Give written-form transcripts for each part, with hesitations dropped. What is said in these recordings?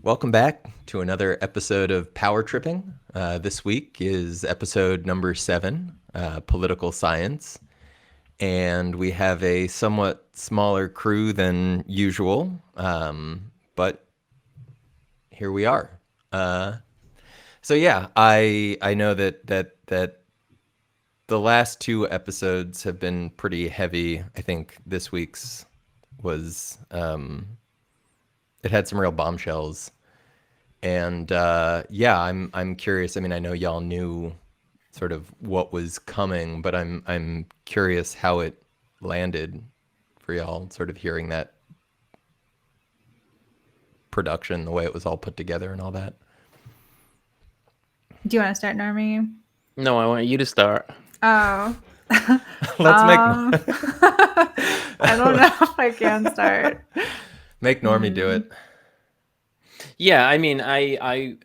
Welcome back to another episode of Power Tripping. This week is episode number 7, Political Science. And we have a somewhat smaller crew than usual, but here we are. So yeah, I know that the last 2 episodes have been pretty heavy. I think this week's was it had some real bombshells. And yeah, I'm curious. I mean, I know y'all knew sort of what was coming, but I'm curious how it landed for y'all, sort of hearing that production, the way it was all put together and all that. Do you want to start, Normie? No, I want you to start. Oh. Let's make I don't know if I can start. make Normie do it. Yeah, I mean, I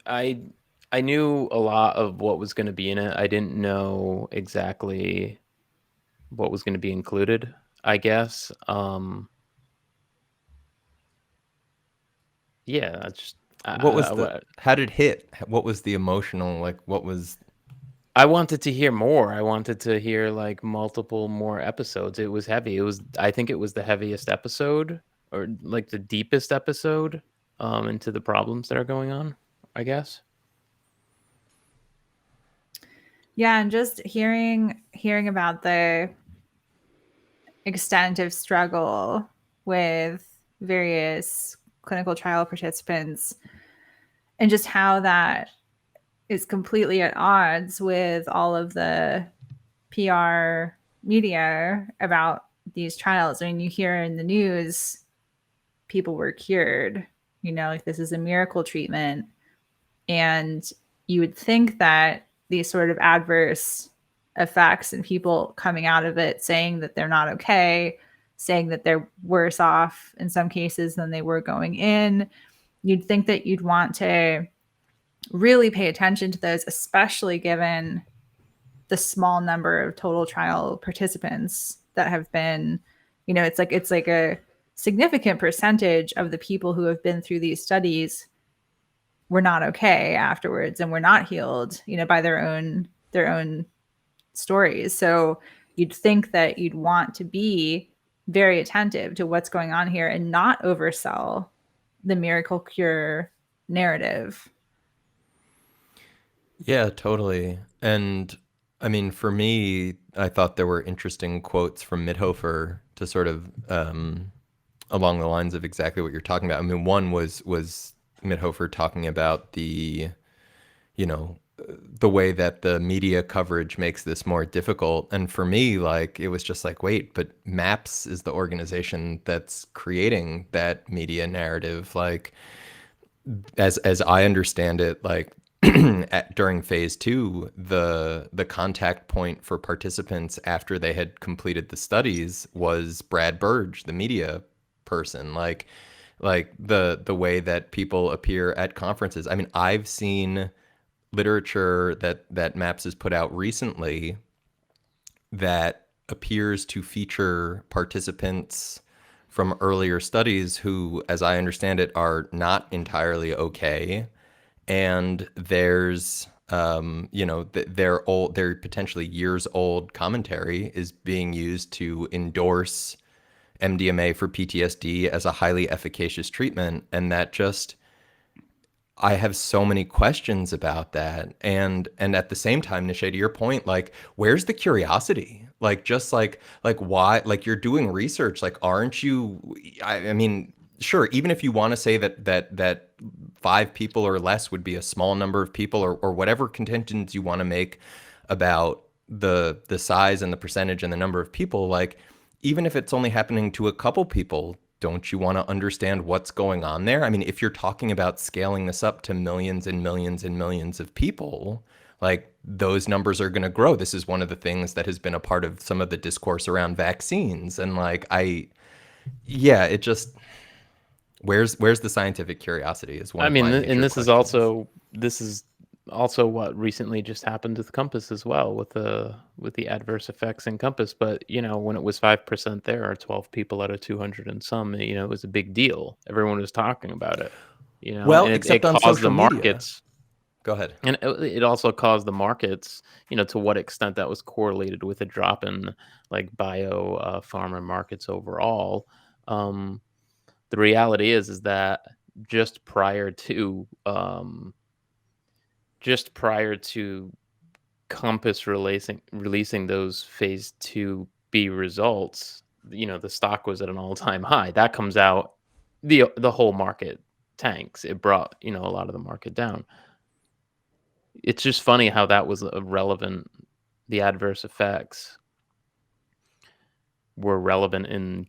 knew a lot of what was going to be in it. I didn't know exactly what was going to be included, I guess. Yeah, that's just What was how did it hit? What was the emotional, like, what was... I wanted to hear more. I wanted to hear like multiple more episodes. It was heavy. I think it was the heaviest episode, or like the deepest episode into the problems that are going on, I guess. Yeah, and just hearing about the extent of struggle with various clinical trial participants and just how that is completely at odds with all of the PR media about these trials. I mean, you hear in the news people were cured, like this is a miracle treatment. And you would think that these sort of adverse effects and people coming out of it saying that they're not okay, saying that they're worse off in some cases than they were going in, you'd think that you'd want to really pay attention to those, especially given the small number of total trial participants that have been, it's like a significant percentage of the people who have been through these studies were not okay afterwards and were not healed, by their own stories. So you'd think that you'd want to be very attentive to what's going on here and not oversell the miracle cure narrative. Yeah, totally. And I mean, for me, I thought there were interesting quotes from Mithoefer to sort of along the lines of exactly what you're talking about. I mean, one was Mithoefer talking about the way that the media coverage makes this more difficult. And for me, like, it was just like, wait, but MAPS is the organization that's creating that media narrative. Like, as I understand it, like, during phase 2, the contact point for participants after they had completed the studies was Brad Burge, the media person. Like the way that people appear at conferences. I mean, I've seen literature that MAPS has put out recently that appears to feature participants from earlier studies who, as I understand it, are not entirely okay. And there's their potentially years old commentary is being used to endorse MDMA for PTSD as a highly efficacious treatment. And that just, I have so many questions about that. And at the same time, Nishay, to your point, like, where's the curiosity? Like, just like why, like, you're doing research, like, aren't you, I mean, sure, even if you want to say that 5 people or less would be a small number of people, or whatever contentions you want to make about the size and the percentage and the number of people, like, even if it's only happening to a couple people, don't you want to understand what's going on there? I mean, if you're talking about scaling this up to millions and millions and millions of people, like, those numbers are going to grow. This is one of the things that has been a part of some of the discourse around vaccines. And like, it just, where's the scientific curiosity is one of my major and this questions. is also what recently just happened with Compass as well, with the adverse effects in Compass. But when it was 5% there, or 12 people out of 200 and some, it was a big deal. Everyone was talking about it. Well, and except it on caused the social media. markets. Go ahead. And it also caused the markets, to what extent that was correlated with a drop in like bio pharma markets overall. The reality is that just prior to Compass releasing those phase 2B results, the stock was at an all-time high. That comes out, the whole market tanks. It brought, a lot of the market down. It's just funny how that was relevant. The adverse effects were relevant in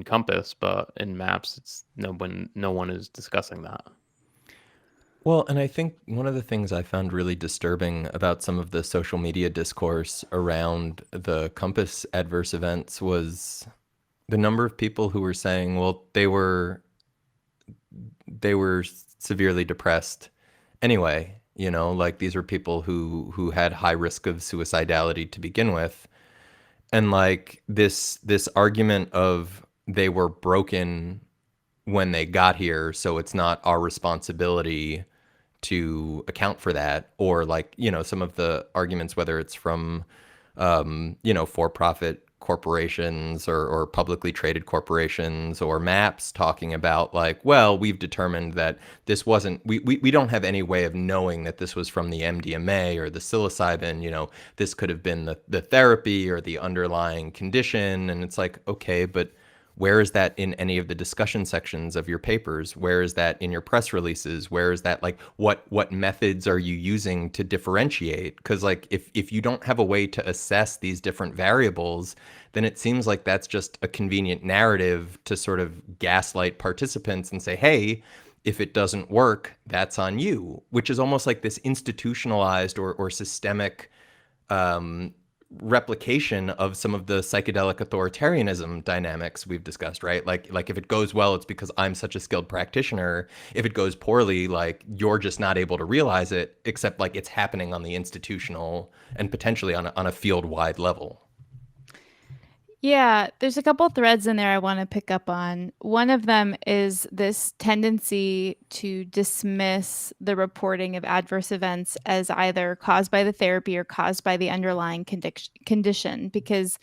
Compass, but in Maps, it's no one is discussing that. Well, and I think one of the things I found really disturbing about some of the social media discourse around the Compass adverse events was the number of people who were saying, well, they were severely depressed anyway, like these were people who had high risk of suicidality to begin with. And like this argument of they were broken when they got here, so it's not our responsibility to account for that, or like some of the arguments, whether it's from for-profit corporations or publicly traded corporations or Maps talking about like, well, we've determined that this wasn't, we don't have any way of knowing that this was from the MDMA or the psilocybin, this could have been the therapy or the underlying condition. And it's like, okay, but where is that in any of the discussion sections of your papers? Where is that in your press releases? Where is that, like, what methods are you using to differentiate? Because like if you don't have a way to assess these different variables, then it seems like that's just a convenient narrative to sort of gaslight participants and say, hey, if it doesn't work, that's on you, which is almost like this institutionalized or systemic replication of some of the psychedelic authoritarianism dynamics we've discussed, right? Like if it goes well, it's because I'm such a skilled practitioner. If it goes poorly, like you're just not able to realize it, except like it's happening on the institutional and potentially on a field-wide level. Yeah, there's a couple threads in there I want to pick up on. One of them is this tendency to dismiss the reporting of adverse events as either caused by the therapy or caused by the underlying condition. Because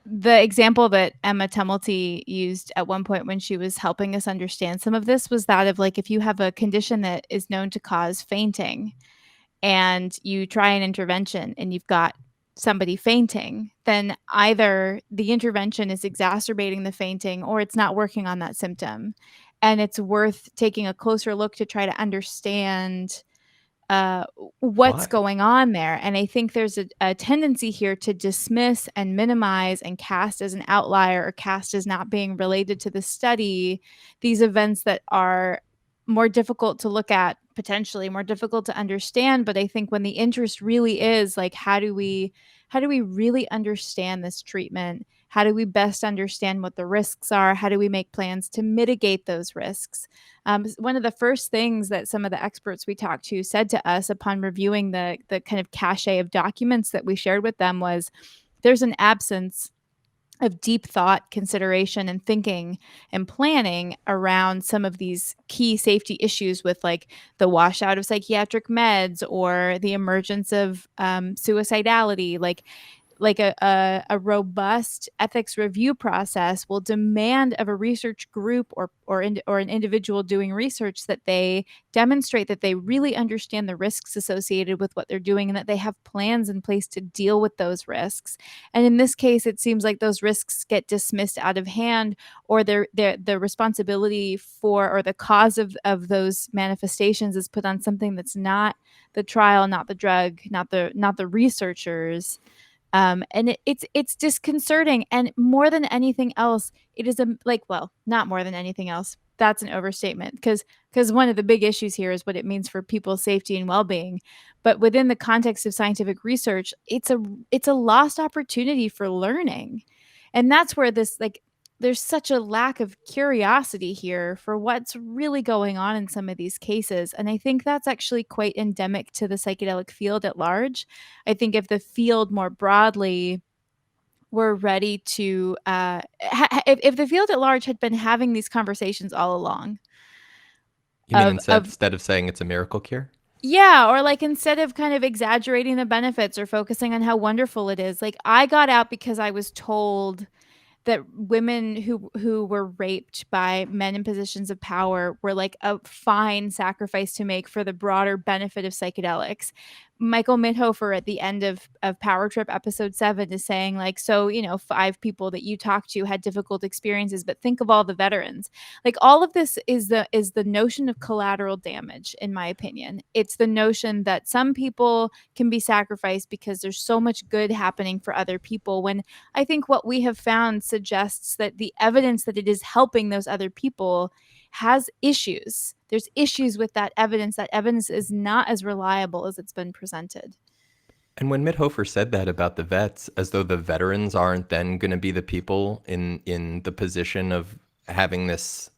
the example that Emma Tumulty used at one point when she was helping us understand some of this was that of like, if you have a condition that is known to cause fainting and you try an intervention and you've got somebody fainting, then either the intervention is exacerbating the fainting or it's not working on that symptom. And it's worth taking a closer look to try to understand what's going on there. And I think there's a tendency here to dismiss and minimize and cast as an outlier or cast as not being related to the study these events that are more difficult to look at, potentially more difficult to understand. But I think when the interest really is like, how do we really understand this treatment? How do we best understand what the risks are? How do we make plans to mitigate those risks? One of the first things that some of the experts we talked to said to us upon reviewing the kind of cache of documents that we shared with them was there's an absence of deep thought, consideration, and thinking and planning around some of these key safety issues with like the washout of psychiatric meds or the emergence of suicidality. Like a robust ethics review process will demand of a research group or an individual doing research that they demonstrate that they really understand the risks associated with what they're doing and that they have plans in place to deal with those risks. And in this case, it seems like those risks get dismissed out of hand, or the responsibility for or the cause of those manifestations is put on something that's not the trial, not the drug, not the researchers. And it's disconcerting. And more than anything else, it is not more than anything else. That's an overstatement because one of the big issues here is what it means for people's safety and well-being. But within the context of scientific research, it's a lost opportunity for learning. And that's where this there's such a lack of curiosity here for what's really going on in some of these cases. And I think that's actually quite endemic to the psychedelic field at large. I think if the field more broadly were ready to, if the field at large had been having these conversations all along, You mean of instead of saying it's a miracle cure? yeah, or like instead of kind of exaggerating the benefits or focusing on how wonderful it is, like I got out because I was told that women who were raped by men in positions of power were like a fine sacrifice to make for the broader benefit of psychedelics. Michael Mithofer at the end of Power Trip episode 7 is saying like, so, 5 people that you talked to had difficult experiences, but think of all the veterans. Like all of this is the notion of collateral damage, in my opinion. It's the notion that some people can be sacrificed because there's so much good happening for other people, when I think what we have found suggests that the evidence that it is helping those other people has issues. There's issues with that evidence. That evidence is not as reliable as it's been presented. And when Mithofer said that about the vets, as though the veterans aren't then going to be the people in the position of having this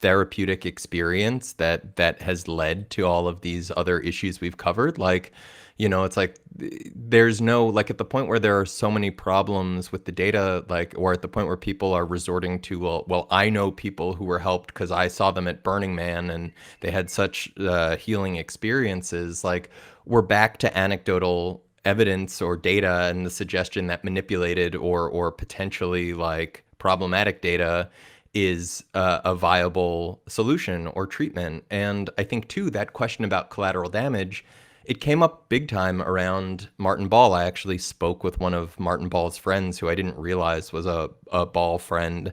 therapeutic experience that has led to all of these other issues we've covered, like, it's like there's no, like, at the point where there are so many problems with the data, like, or at the point where people are resorting to, well, I know people who were helped because I saw them at Burning Man and they had such healing experiences. Like, we're back to anecdotal evidence or data and the suggestion that manipulated or potentially like problematic data is a viable solution or treatment. And I think too, that question about collateral damage, it came up big time around Martin Ball. I actually spoke with one of Martin Ball's friends who I didn't realize was a Ball friend.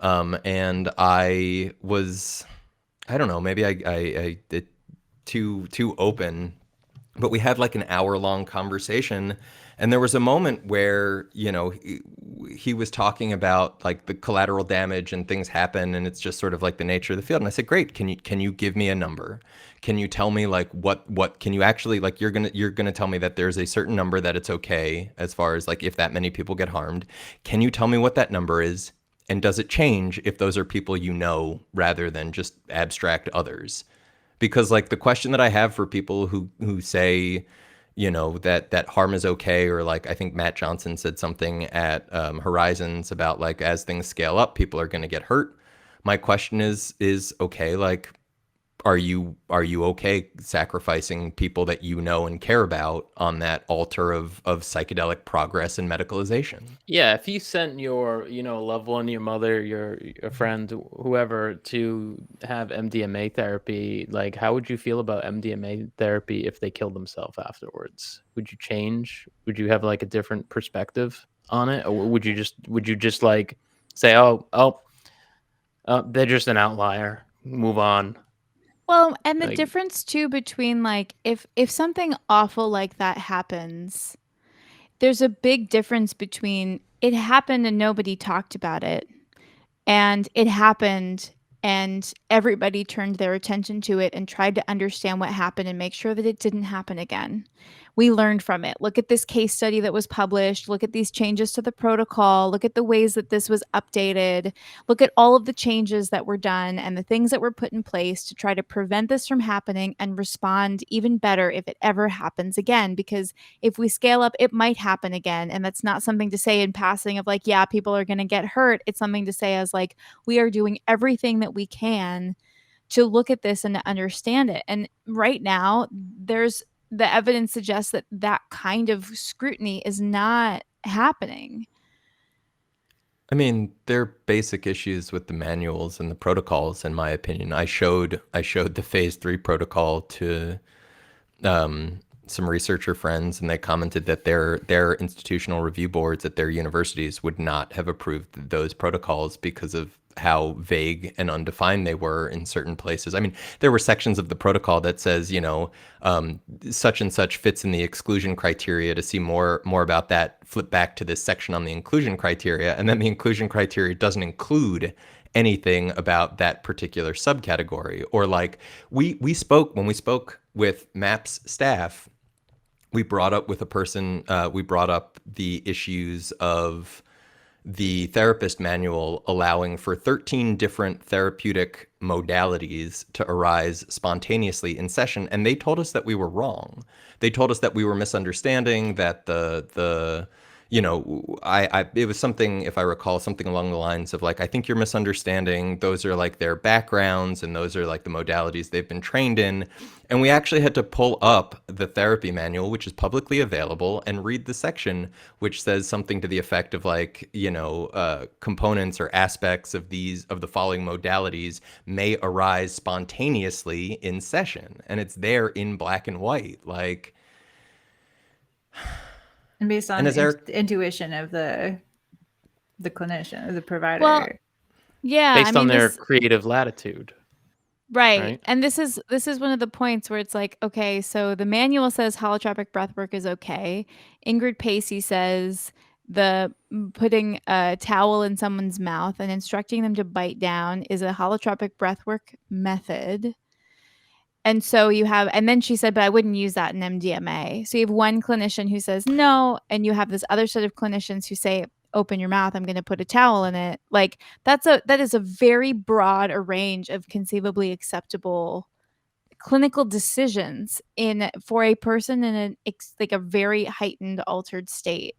And I don't know, maybe I did too open, but we had like an hour-long conversation, and there was a moment where he was talking about like the collateral damage and things happen, and it's just sort of like the nature of the field. And I said, great, can you give me a number? Can you tell me like what can you actually, like, you're gonna tell me that there's a certain number that it's okay as far as like if that many people get harmed. Can you tell me what that number is? And does it change if those are people rather than just abstract others? Because like the question that I have for people who say, that harm is okay, or like I think Matt Johnson said something at Horizons about like as things scale up, people are going to get hurt. My question is okay, like, are you okay sacrificing people that you know and care about on that altar of psychedelic progress and medicalization? Yeah, if you sent your, loved one, your mother, your friend, whoever, to have MDMA therapy, like, how would you feel about MDMA therapy if they killed themselves afterwards? Would you change? Would you have like a different perspective on it, or would you just like say, they're just an outlier, move on? Well, and the Like, difference too between like if something awful like that happens, there's a big difference between it happened and nobody talked about it, and it happened and everybody turned their attention to it and tried to understand what happened and make sure that it didn't happen again. We learned from it. Look at this case study that was published. Look at these changes to the protocol. Look at the ways that this was updated. Look at all of the changes that were done and the things that were put in place to try to prevent this from happening and respond even better if it ever happens again. Because if we scale up, it might happen again. And that's not something to say in passing of like, yeah, people are going to get hurt. It's something to say as like, we are doing everything that we can to look at this and to understand it. And right now, the evidence suggests that that kind of scrutiny is not happening. I mean, there are basic issues with the manuals and the protocols, in my opinion. I showed the phase 3 protocol to some researcher friends, and they commented that their institutional review boards at their universities would not have approved those protocols because of how vague and undefined they were in certain places. I mean, there were sections of the protocol that says, such and such fits in the exclusion criteria. To see more about that, flip back to this section on the inclusion criteria, and then the inclusion criteria doesn't include anything about that particular subcategory. Or like when we spoke with MAPS staff, we brought up with a person, we brought up the issues of the therapist manual allowing for 13 different therapeutic modalities to arise spontaneously in session, and they told us that we were wrong. They told us that we were misunderstanding, that the it was something, if I recall, something along the lines of like, I think you're misunderstanding. Those are like their backgrounds and those are like the modalities they've been trained in. And we actually had to pull up the therapy manual, which is publicly available, and read the section which says something to the effect of like, components or aspects of the following modalities may arise spontaneously in session. And it's there in black and white. Like, and based on and as Eric, intuition of the clinician or the provider. Well, yeah, based on their creative latitude. Right. And this is one of the points where it's like, okay, so the manual says holotropic breathwork is okay. Ingrid Pacey says the putting a towel in someone's mouth and instructing them to bite down is a holotropic breathwork method. And so you have, and then she said, but I wouldn't use that in MDMA. So you have one clinician who says no, and you have this other set of clinicians who say, open your mouth, I'm going to put a towel in it. Like that is a very broad range of conceivably acceptable clinical decisions for a person in a very heightened altered state.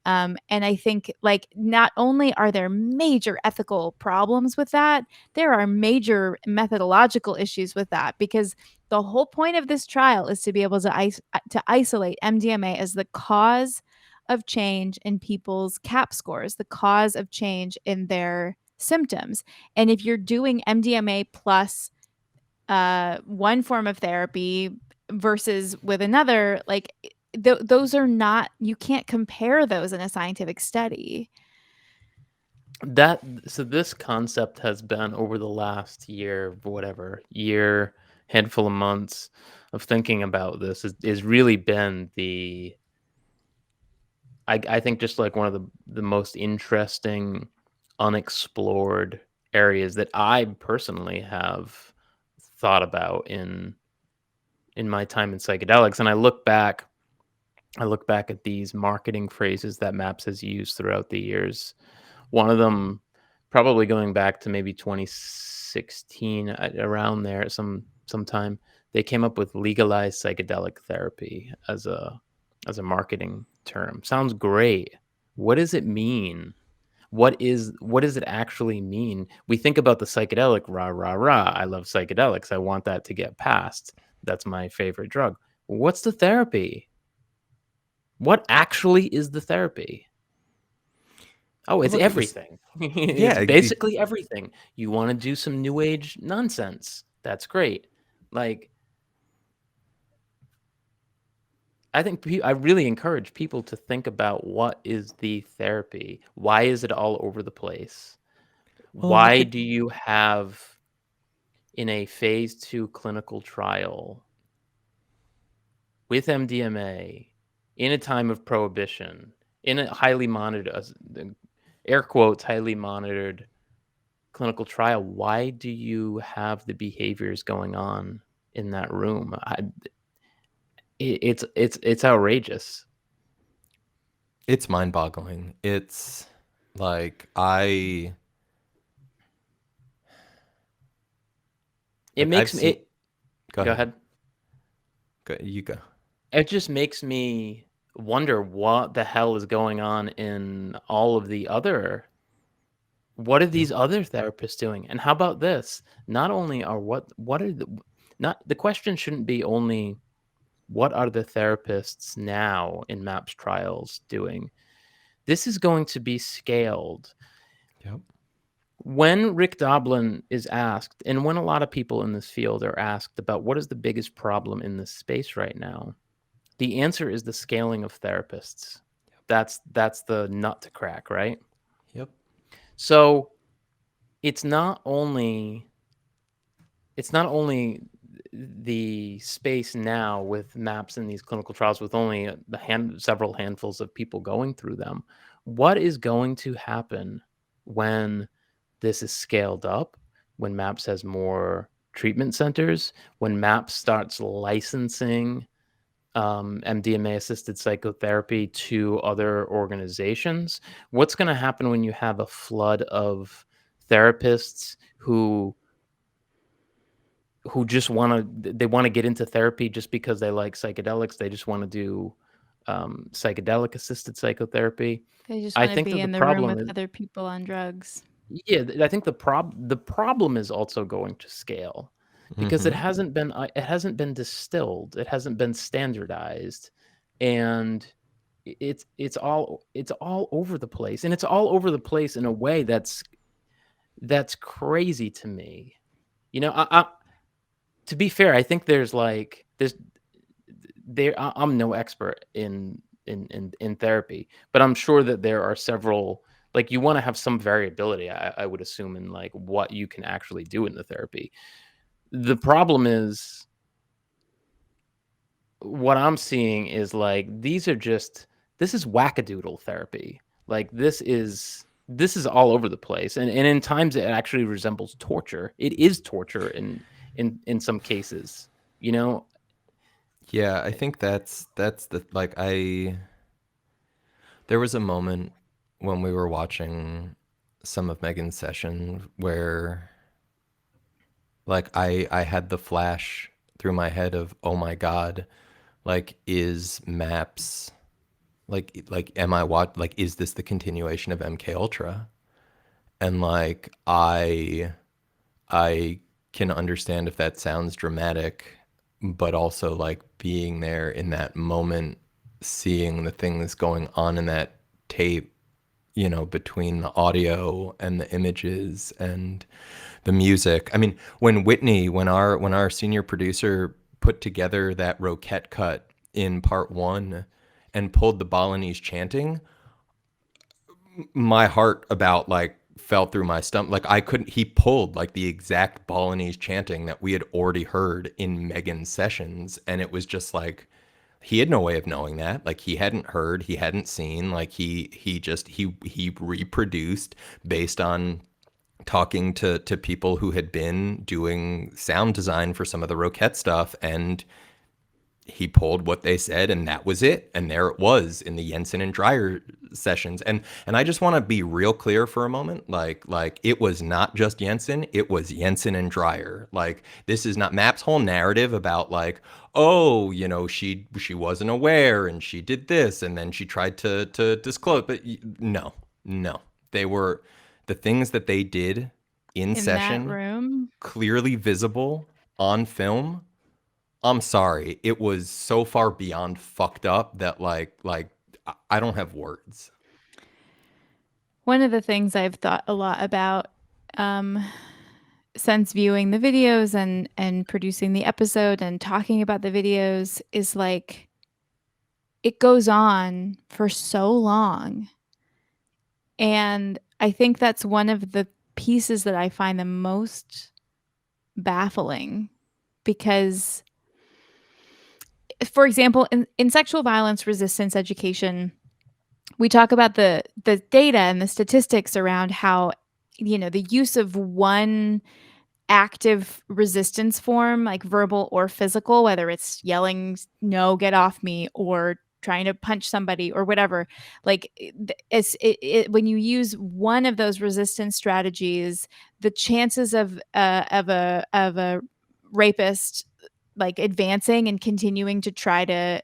And I think like not only are there major ethical problems with that, there are major methodological issues with that, because the whole point of this trial is to be able to isolate MDMA as the cause of change in people's CAP scores, the cause of change in their symptoms. And if you're doing MDMA plus one form of therapy versus with another, like those are not, you can't compare those in a scientific study. So this concept has been over the last handful of months of thinking about this is really been I think just like one of the most interesting unexplored areas that I personally have thought about in my time in psychedelics. And I look back at these marketing phrases that MAPS has used throughout the years. One of them probably going back to maybe 2016, around there sometime, they came up with legalized psychedelic therapy as a marketing term. Sounds great. What does it mean? What does it actually mean? We think about the psychedelic, rah, rah, rah. I love psychedelics. I want that to get passed. That's my favorite drug. What's the therapy? What actually is the therapy? Oh, it's everything. It's basically everything. You want to do some new age nonsense. That's great. Like, I think I really encourage people to think about what is the therapy? Why is it all over the place? Why do you have in a phase 2 clinical trial with MDMA in a time of prohibition, in a highly monitored, air quotes, highly monitored clinical trial, why do you have the behaviors going on in that room? It's outrageous. It's mind-boggling. It's like It makes me. Go ahead. You go. It just makes me wonder what the hell is going on in all of the other. What are these other therapists doing? And how about this? Not only are the question shouldn't be only what are the therapists now in MAPS trials doing? This is going to be scaled. Yep. When Rick Doblin is asked, and when a lot of people in this field are asked about what is the biggest problem in this space right now, the answer is the scaling of therapists. Yep. That's the nut to crack, right? Yep. So it's not only the space now with MAPS in these clinical trials with only several handfuls of people going through them. What is going to happen when this is scaled up, when MAPS has more treatment centers, when MAPS starts licensing MDMA-assisted psychotherapy to other organizations? What's going to happen when you have a flood of therapists who just want to get into therapy just because they like psychedelics? They just want to do psychedelic assisted psychotherapy. They just I want to think be that the in the room problem with is, other people on drugs. yeah, I think the problem is also going to scale, because it hasn't been distilled, it hasn't been standardized, and it's all over the place, and it's all over the place in a way that's crazy to me. You know, to be fair, I think I'm no expert in therapy, but I'm sure that there are several, like, you want to have some variability, I would assume, in like what you can actually do in the therapy. The problem is, what I'm seeing is like, this is wackadoodle therapy. Like, this is all over the place, and in times it actually resembles torture. It is torture in some cases, you know. Yeah, I think that's the like there was a moment when we were watching some of Meaghan's session where like I had the flash through my head of, oh my God, like is maps like am I like is this the continuation of MK Ultra? And like I can understand if that sounds dramatic, but also like being there in that moment, seeing the things going on in that tape, you know, between the audio and the images and the music. I mean, when our senior producer put together that Roquette cut in part 1 and pulled the Balinese chanting, my heart about like fell through my stomach. Like I couldn't, he pulled like the exact Balinese chanting that we had already heard in Meaghan's sessions. And it was just like, he had no way of knowing that. Like he hadn't heard, he hadn't seen, like he reproduced based on talking to people who had been doing sound design for some of the Roquette stuff, and he pulled what they said, and that was it. And there it was in the Jensen and Dreyer sessions. And I just want to be real clear for a moment. Like it was not just Jensen, it was Jensen and Dreyer. Like this is not Map's whole narrative about like, oh, you know, she wasn't aware and she did this and then she tried to disclose. But no. They were the things that they did in In that session, room, clearly visible on film. I'm sorry. It was so far beyond fucked up that like I don't have words. one of the things I've thought a lot about since viewing the videos and producing the episode and talking about the videos is like, it goes on for so long. And I think that's one of the pieces that I find the most baffling, because, for example, in sexual violence resistance education, we talk about the data and the statistics around how, you know, the use of one active resistance form, like verbal or physical, whether it's yelling, no, get off me, or trying to punch somebody or whatever, like when you use one of those resistance strategies, the chances of a rapist like advancing and continuing to try to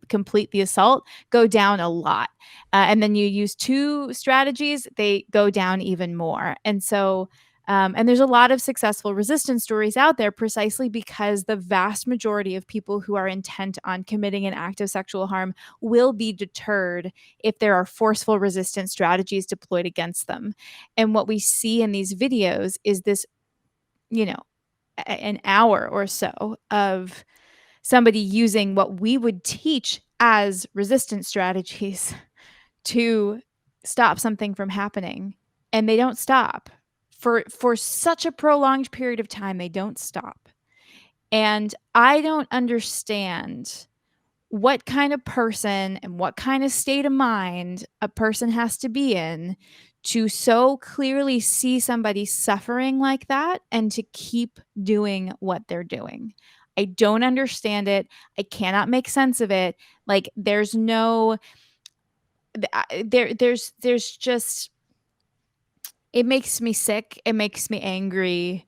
complete the assault go down a lot. And then you use two strategies, they go down even more. And so, and there's a lot of successful resistance stories out there precisely because the vast majority of people who are intent on committing an act of sexual harm will be deterred if there are forceful resistance strategies deployed against them. And what we see in these videos is this, you know, an hour or so of somebody using what we would teach as resistance strategies to stop something from happening, and they don't stop for such a prolonged period of time. They don't stop. And I don't understand what kind of person and what kind of state of mind a person has to be in to so clearly see somebody suffering like that and to keep doing what they're doing. I don't understand it. I cannot make sense of it. Like there's no there's just, it makes me sick. It makes me angry.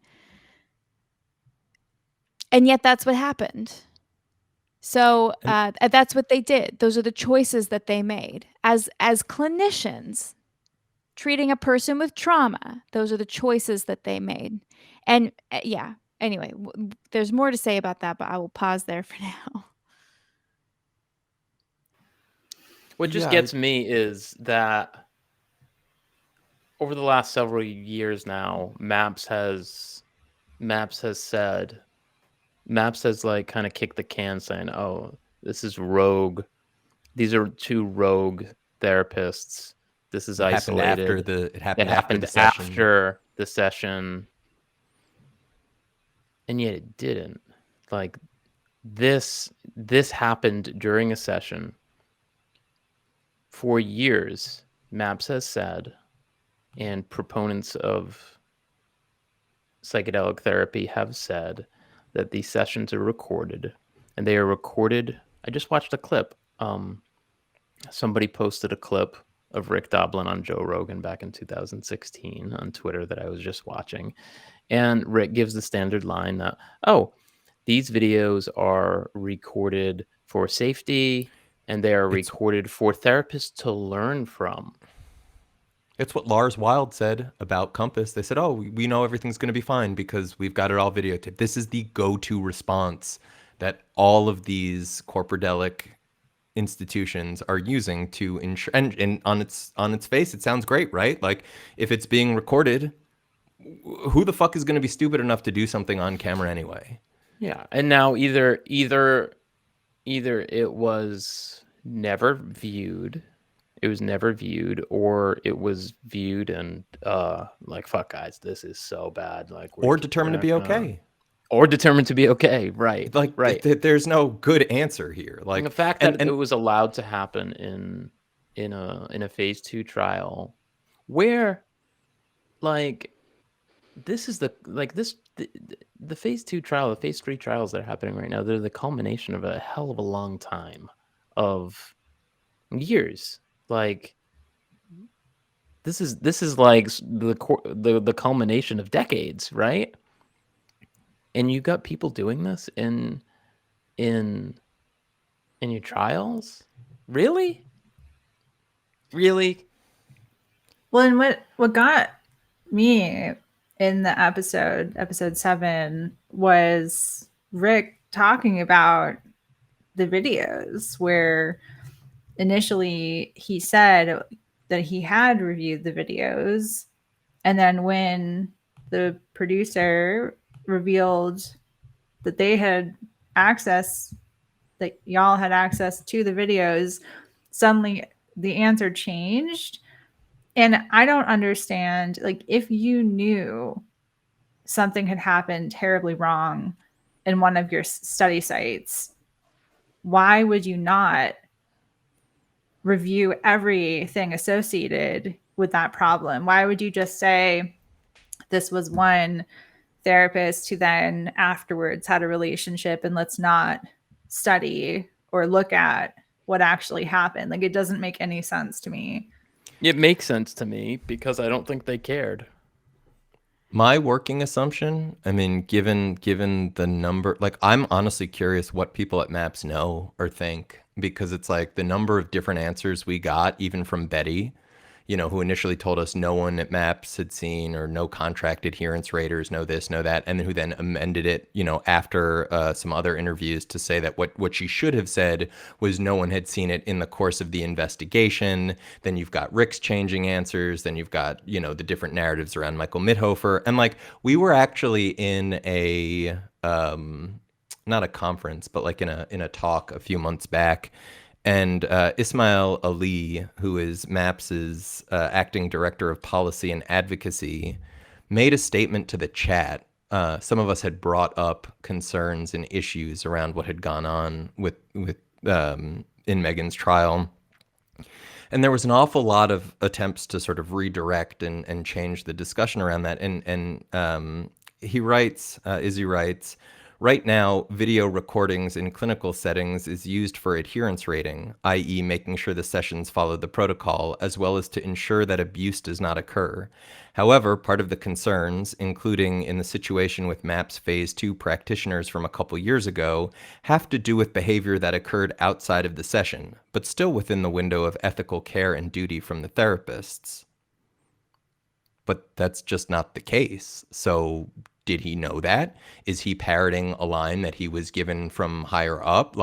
And yet that's what happened. So that's what they did. Those are the choices that they made as clinicians treating a person with trauma. Those are the choices that they made. And yeah, anyway, there's more to say about that, but I will pause there for now. What just gets me is that over the last several years now, Maps has like kind of kicked the can saying, oh, this is rogue. These are two rogue therapists. This is isolated. It happened after the session. And yet it didn't. Like this happened during a session. For years, Maps has said, and proponents of psychedelic therapy have said, that these sessions are recorded, and they are recorded. I just watched a clip. Somebody posted a clip of Rick Doblin on Joe Rogan back in 2016 on Twitter that I was just watching. And Rick gives the standard line that, oh, these videos are recorded for safety, and they are recorded for therapists to learn from. It's what Lars Wilde said about Compass. They said, oh, we know everything's going to be fine because we've got it all videotaped. This is the go-to response that all of these corporadelic institutions are using to ensure. And on its face, it sounds great, right? Like, if it's being recorded, who the fuck is going to be stupid enough to do something on camera anyway? Yeah, and now either it was never viewed. It was never viewed, or it was viewed and like, fuck guys, this is so bad. Like, or determined to be okay. Or determined to be okay, right? Like, right. There's no good answer here. Like, and the fact that it was allowed to happen in a phase 2 trial, where, like, this is the phase 2 trial, the phase 3 trials that are happening right now. They're the culmination of a hell of a long time of years. Like, this is like the culmination of decades, right? And you got people doing this in your trials? Really? Well, and what got me in the episode 7, was Rick talking about the videos where initially he said that he had reviewed the videos, and then when the producer revealed that they had access, that y'all had access to the videos, suddenly the answer changed. And I don't understand, like, if you knew something had happened terribly wrong in one of your study sites, why would you not review everything associated with that problem? Why would you just say this was one therapist who then afterwards had a relationship, and let's not study or look at what actually happened? Like, it doesn't make any sense to me. It makes sense to me because I don't think they cared. My working assumption, I mean, given the number, like, I'm honestly curious what people at MAPS know or think, because it's like the number of different answers we got, even from Betty, you know, who initially told us no one at MAPS had seen, or no contract adherence raters, no this, no that, and then who then amended it, you know, after some other interviews to say that what she should have said was no one had seen it in the course of the investigation. Then you've got Rick's changing answers. Then you've got, you know, the different narratives around Michael Mithofer. And like, we were actually in a not a conference, but like in a talk a few months back. And Ismail Ali, who is MAPS's acting director of policy and advocacy, made a statement to the chat. Some of us had brought up concerns and issues around what had gone on with in Meaghan's trial. And there was an awful lot of attempts to sort of redirect and change the discussion around that. And he writes, Izzy writes, Right now, video recordings in clinical settings is used for adherence rating, i.e. making sure the sessions follow the protocol, as well as to ensure that abuse does not occur. However, part of the concerns, including in the situation with MAPS Phase 2 practitioners from a couple years ago, have to do with behavior that occurred outside of the session, but still within the window of ethical care and duty from the therapists. But that's just not the case. So did he know that? Is he parroting a line that he was given from higher up?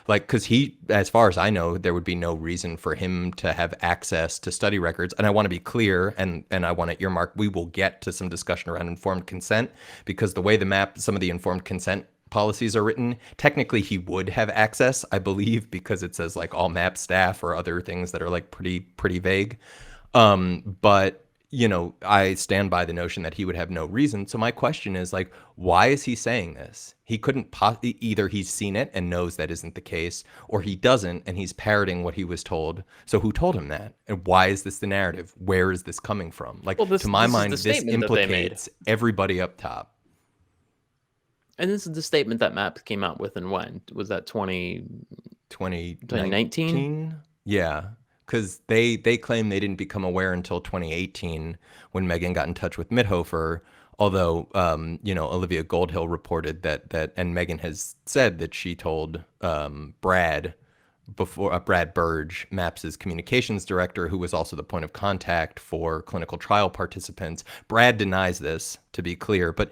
Because he, as far as I know, there would be no reason for him to have access to study records. And I want to be clear, and I want to earmark, we will get to some discussion around informed consent, because the way some of the informed consent policies are written, technically he would have access, I believe, because it says like all MAP staff or other things that are like pretty vague. But I stand by the notion that he would have no reason. So my question is, like, why is he saying this? He couldn't either he's seen it and knows that isn't the case, or he doesn't and he's parroting what he was told. So who told him that? And why is this the narrative? Where is this coming from? Like, to my mind, this implicates everybody up top. And this is the statement that MAPS came out with, and when? Was that 2019? Yeah. Because they claim they didn't become aware until 2018 when Meaghan got in touch with Mithoefer. Although, Olivia Goldhill reported that and Meaghan has said that she told Brad Burge, MAPS's communications director, who was also the point of contact for clinical trial participants. Brad denies this, to be clear, but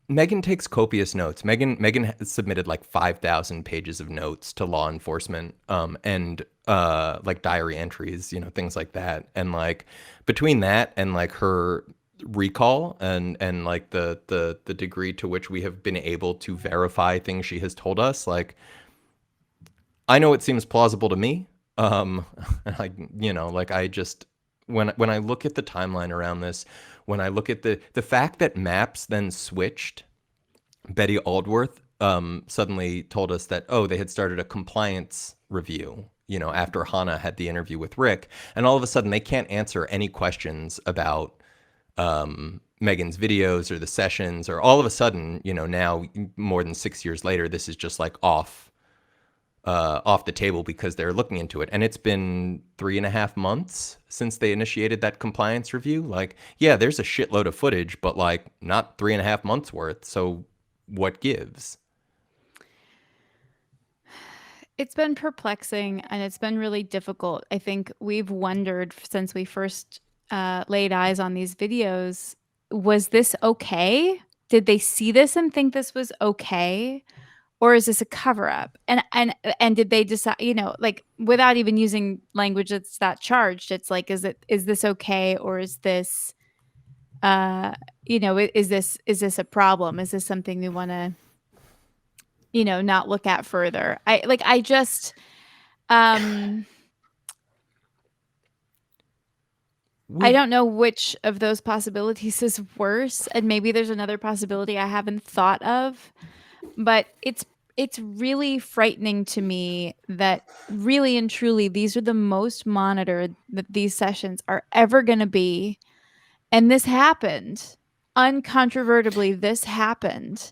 Meaghan takes copious notes. Meaghan submitted like 5,000 pages of notes to law enforcement, and like diary entries, things like that. And like between that and like her recall and like the degree to which we have been able to verify things she has told us, like I know it seems plausible to me. When I look at the timeline around this, when I look at the fact that MAPS then switched, Betty Aldworth suddenly told us that, they had started a compliance review, after Hanna had the interview with Rick. And all of a sudden they can't answer any questions about Meaghan's videos or the sessions, or all of a sudden, now more than 6 years later, this is just like off the table because they're looking into it. And it's been 3.5 months since they initiated that compliance review. Like, yeah, there's a shitload of footage, but like not 3.5 months worth. So what gives? It's been perplexing and it's been really difficult. I think we've wondered since we first laid eyes on these videos, was this okay? Did they see this and think this was okay? Or is this a cover up? And did they decide, like without even using language that's that charged, it's like, is this okay? Or is this, is this a problem? Is this something we want to, not look at further? I don't know which of those possibilities is worse. And maybe there's another possibility I haven't thought of. But it's really frightening to me that really and truly these are the most monitored that these sessions are ever going to be. And this happened. Uncontrovertibly, this happened.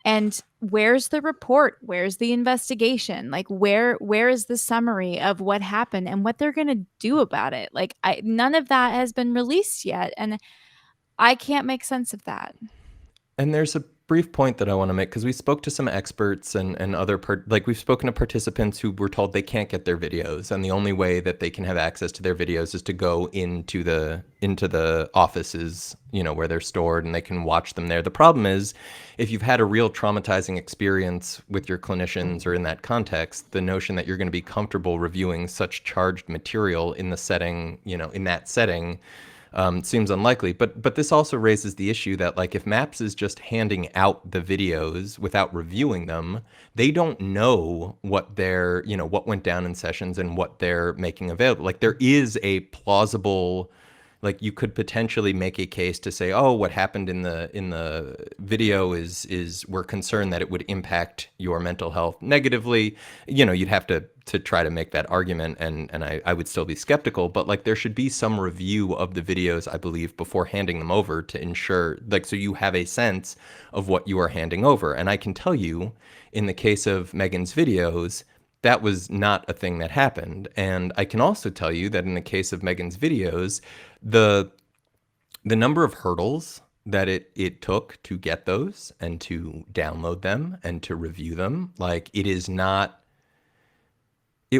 And where's the report? Where's the investigation? Like, where is the summary of what happened and what they're going to do about it? Like, none of that has been released yet. And I can't make sense of that. And there's a brief point that I want to make, because we spoke to some experts and other we've spoken to participants who were told they can't get their videos, and the only way that they can have access to their videos is to go into the offices, where they're stored, and they can watch them there. The problem is, if you've had a real traumatizing experience with your clinicians or in that context, the notion that you're going to be comfortable reviewing such charged material in the setting, in that setting, seems unlikely. But this also raises the issue that, like, if MAPS is just handing out the videos without reviewing them, they don't know what what went down in sessions and what they're making available. Like, there is a plausible, like, you could potentially make a case to say, what happened in the video is we're concerned that it would impact your mental health negatively. You'd have to to try to make that argument, and I would still be skeptical, but like there should be some review of the videos, I believe, before handing them over to ensure, like, so you have a sense of what you are handing over. And I can tell you, in the case of Meaghan's videos, that was not a thing that happened. And I can also tell you that in the case of Meaghan's videos, the number of hurdles that it took to get those and to download them and to review them, like it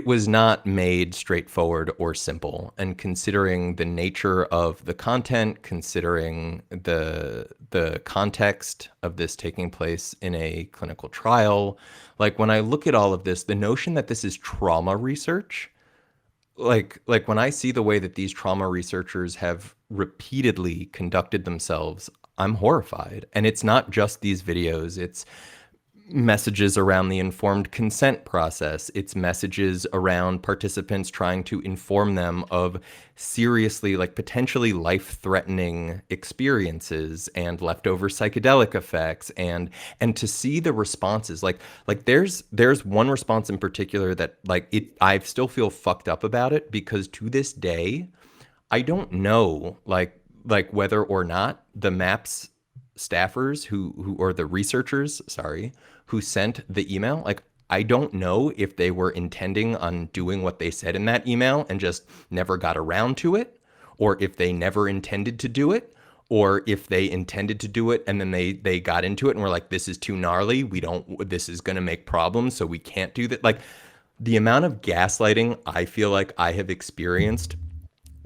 was not made straightforward or simple. And considering the nature of the content, considering the context of this taking place in a clinical trial, like when I look at all of this, the notion that this is trauma research, like when I see the way that these trauma researchers have repeatedly conducted themselves, I'm horrified. And it's not just these videos, it's messages around the informed consent process. It's messages around participants trying to inform them of seriously, like potentially life-threatening experiences and leftover psychedelic effects, and to see the responses. Like there's one response in particular that I still feel fucked up about it, because to this day I don't know like whether or not the MAPS staffers who or the researchers, sorry, who sent the email, like I don't know if they were intending on doing what they said in that email and just never got around to it, or if they never intended to do it, or if they intended to do it and then they got into it and were like, this is too gnarly, this is going to make problems, so we can't do that. Like the amount of gaslighting I feel like I have experienced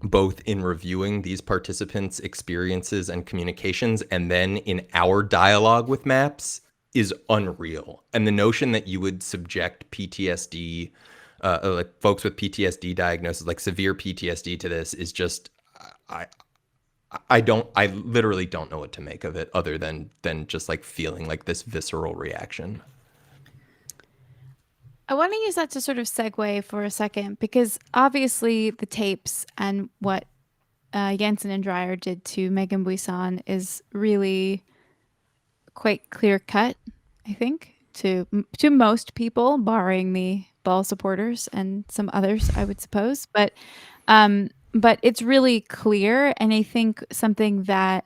both in reviewing these participants' experiences and communications and then in our dialogue with MAPS is unreal. And the notion that you would subject PTSD, like folks with PTSD diagnosis, like severe PTSD, to this is just, I literally don't know what to make of it, other than just like feeling like this visceral reaction. I want to use that to sort of segue for a second, because obviously the tapes and what Jensen and Dreyer did to Meaghan Buisson is really quite clear cut, I think, to most people, barring the ball supporters and some others, I would suppose. But it's really clear, and I think something that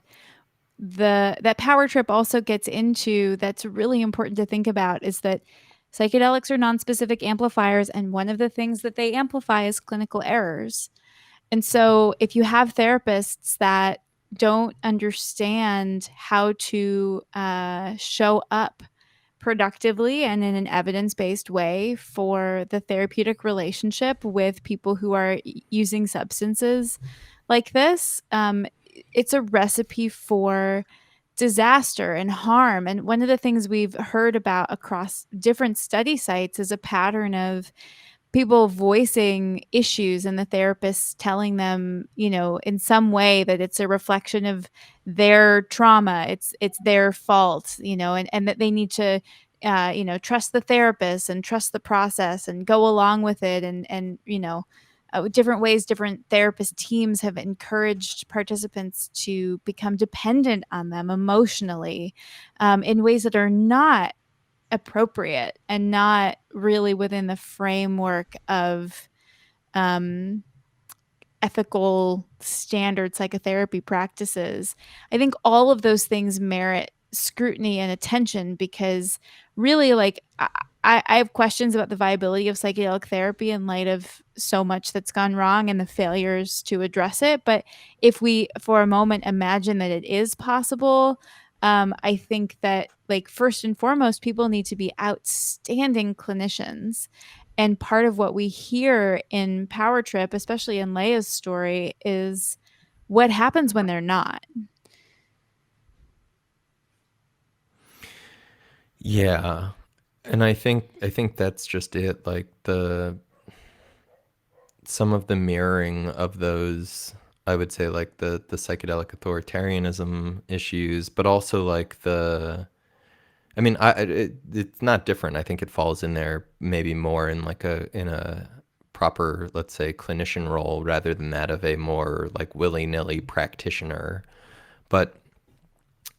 that Power Trip also gets into that's really important to think about is that psychedelics are nonspecific amplifiers, and one of the things that they amplify is clinical errors. And so if you have therapists that don't understand how to show up productively and in an evidence-based way for the therapeutic relationship with people who are using substances like this, it's a recipe for disaster and harm. And one of the things we've heard about across different study sites is a pattern of people voicing issues and the therapist telling them, in some way that it's a reflection of their trauma, it's their fault, and that they need to trust the therapist and trust the process and go along with it. And different ways different therapist teams have encouraged participants to become dependent on them emotionally in ways that are not appropriate and not really within the framework of ethical standard psychotherapy practices. I think all of those things merit scrutiny and attention, because really, like, I have questions about the viability of psychedelic therapy in light of so much that's gone wrong and the failures to address it. But if we, for a moment, imagine that it is possible, I think that, like, first and foremost, people need to be outstanding clinicians. And part of what we hear in Power Trip, especially in Leah's story, is what happens when they're not. Yeah. And I think that's just it. Like some of the mirroring of those, I would say, like the psychedelic authoritarianism issues, but also like it's not different. I think it falls in there maybe more in like in a proper, let's say, clinician role rather than that of a more like willy-nilly practitioner. But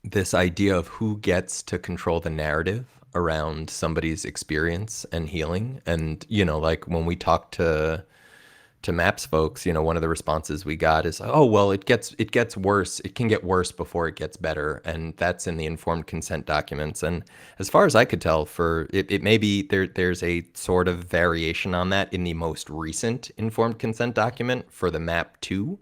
this idea of who gets to control the narrative around somebody's experience and healing. And, you know, like when we talk to MAPS folks, you know, one of the responses we got is, oh, well, it gets worse. It can get worse before it gets better. And that's in the informed consent documents. And as far as I could tell, for it may be there's a sort of variation on that in the most recent informed consent document for the MAP 2,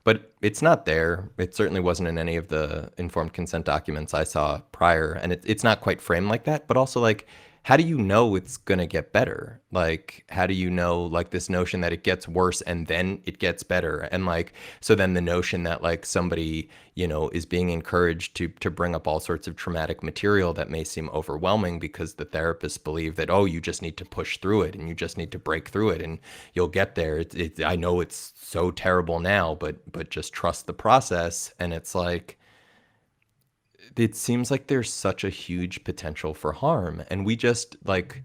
but it's not there. It certainly wasn't in any of the informed consent documents I saw prior. And it's not quite framed like that, but also like, how do you know it's going to get better? Like, how do you know, like, this notion that it gets worse and then it gets better? And like, so then the notion that like somebody, you know, is being encouraged to bring up all sorts of traumatic material that may seem overwhelming because the therapists believe that, oh, you just need to push through it and you just need to break through it and you'll get there. I know it's so terrible now, but just trust the process. And it's like, it seems like there's such a huge potential for harm, and we just like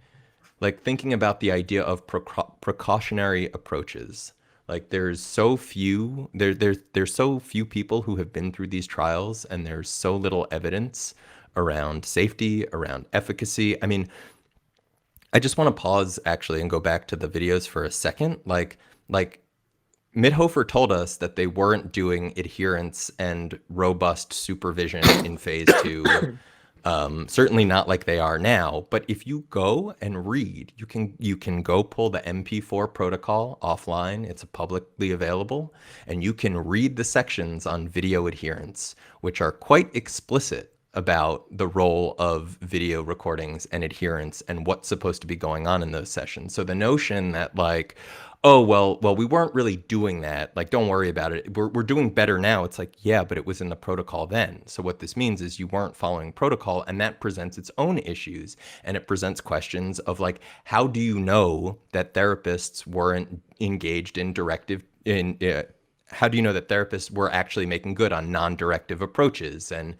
thinking about the idea of precautionary approaches. Like there's so few there's so few people who have been through these trials, and there's so little evidence around safety, around efficacy. I mean, I just want to pause actually and go back to the videos for a second. Like Mithoefer told us that they weren't doing adherence and robust supervision in phase 2. Certainly not like they are now. But if you go and read, you can go pull the MP4 protocol offline. It's publicly available, and you can read the sections on video adherence, which are quite explicit about the role of video recordings and adherence and what's supposed to be going on in those sessions. So the notion that like, oh, well, we weren't really doing that, like, don't worry about it, we're doing better now. It's like, yeah, but it was in the protocol then. So what this means is you weren't following protocol, and that presents its own issues. And it presents questions of like, how do you know that therapists weren't engaged in how do you know that therapists were actually making good on non-directive approaches, and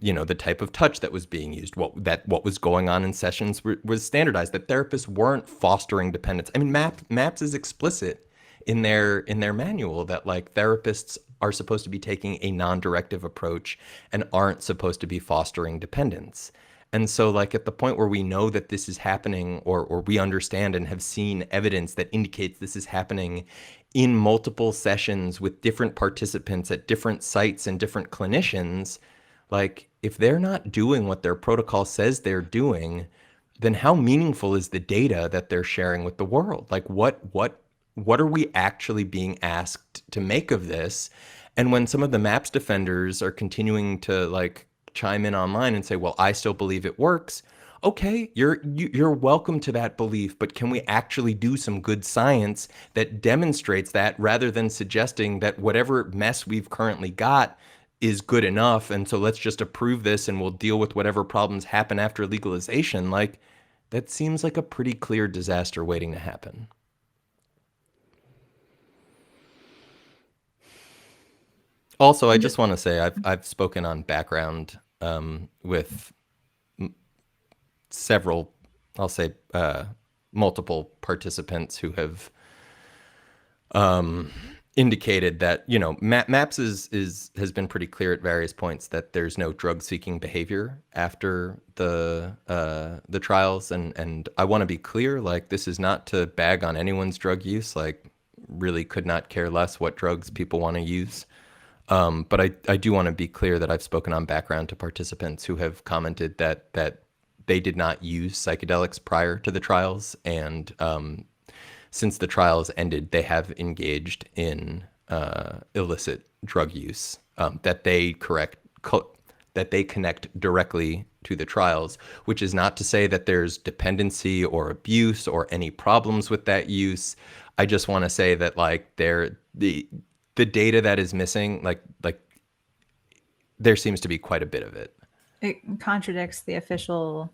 you know, the type of touch that was being used, what was going on in sessions was standardized, that therapists weren't fostering dependence. I mean, MAPS is explicit in their manual that like therapists are supposed to be taking a non-directive approach and aren't supposed to be fostering dependence. And so like at the point where we know that this is happening, or we understand and have seen evidence that indicates this is happening in multiple sessions with different participants at different sites and different clinicians, like if they're not doing what their protocol says they're doing, then how meaningful is the data that they're sharing with the world? Like what are we actually being asked to make of this? And when some of the MAPS defenders are continuing to like chime in online and say, well, I still believe it works. Okay, you're welcome to that belief, but can we actually do some good science that demonstrates that, rather than suggesting that whatever mess we've currently got is good enough, and so let's just approve this and we'll deal with whatever problems happen after legalization? Like, that seems like a pretty clear disaster waiting to happen. Also, I just want to say I've spoken on background with several, I'll say multiple participants who have indicated that, you know, MAPS has been pretty clear at various points that there's no drug-seeking behavior after the trials, and I want to be clear, like, this is not to bag on anyone's drug use. Like, really could not care less what drugs people want to use. But I do want to be clear that I've spoken on background to participants who have commented that they did not use psychedelics prior to the trials, and since the trials ended, they have engaged in illicit drug use that they connect directly to the trials, which is not to say that there's dependency or abuse or any problems with that use. I just want to say that like the data that is missing, like there seems to be quite a bit of it. It contradicts the official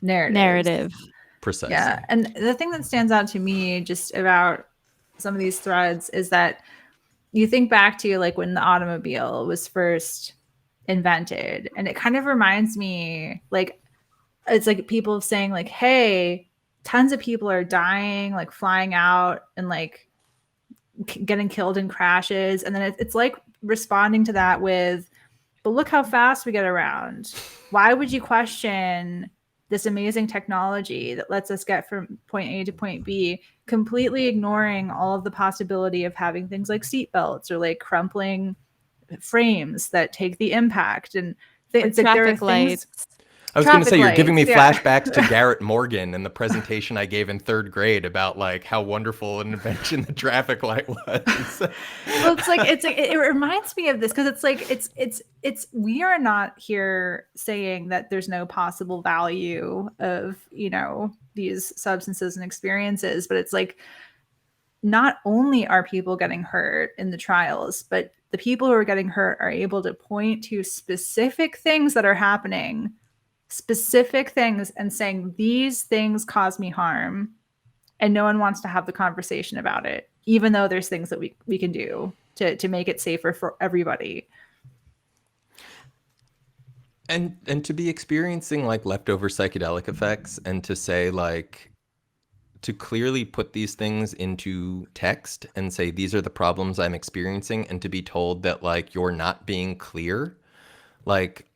narrative. Precisely. Yeah. And the thing that stands out to me just about some of these threads is that you think back to like when the automobile was first invented, and it kind of reminds me, like, it's like people saying like, hey, tons of people are dying, like flying out and like getting killed in crashes. And then it's like responding to that with, but look how fast we get around. Why would you question this amazing technology that lets us get from point A to point B, completely ignoring all of the possibility of having things like seatbelts or like crumpling frames that take the impact and it's like there are traffic things. lights. I was going to say, you're giving me Traffic lights, flashbacks to Garrett Morgan and the presentation I gave in 3rd grade about like how wonderful an invention the traffic light was. Well, it reminds me of this because it's we are not here saying that there's no possible value of, you know, these substances and experiences, but it's like not only are people getting hurt in the trials, but the people who are getting hurt are able to point to specific things that are happening, specific things, and saying these things cause me harm, and no one wants to have the conversation about it, even though there's things that we can do to make it safer for everybody. And to be experiencing like leftover psychedelic effects, and to say like, to clearly put these things into text and say these are the problems I'm experiencing, and to be told that like you're not being clear, like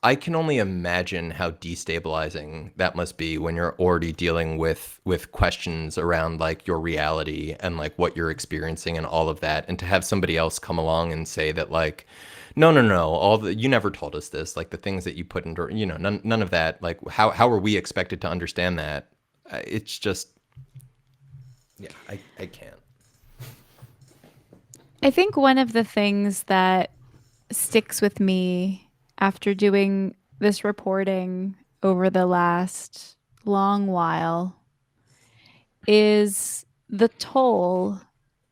I can only imagine how destabilizing that must be when you're already dealing with questions around like your reality and like what you're experiencing and all of that, and to have somebody else come along and say that like, no, you never told us this, like the things that you put into, you know, none of that, like how are we expected to understand that? It's just, yeah, I can't. I think one of the things that sticks with me after doing this reporting over the last long while is the toll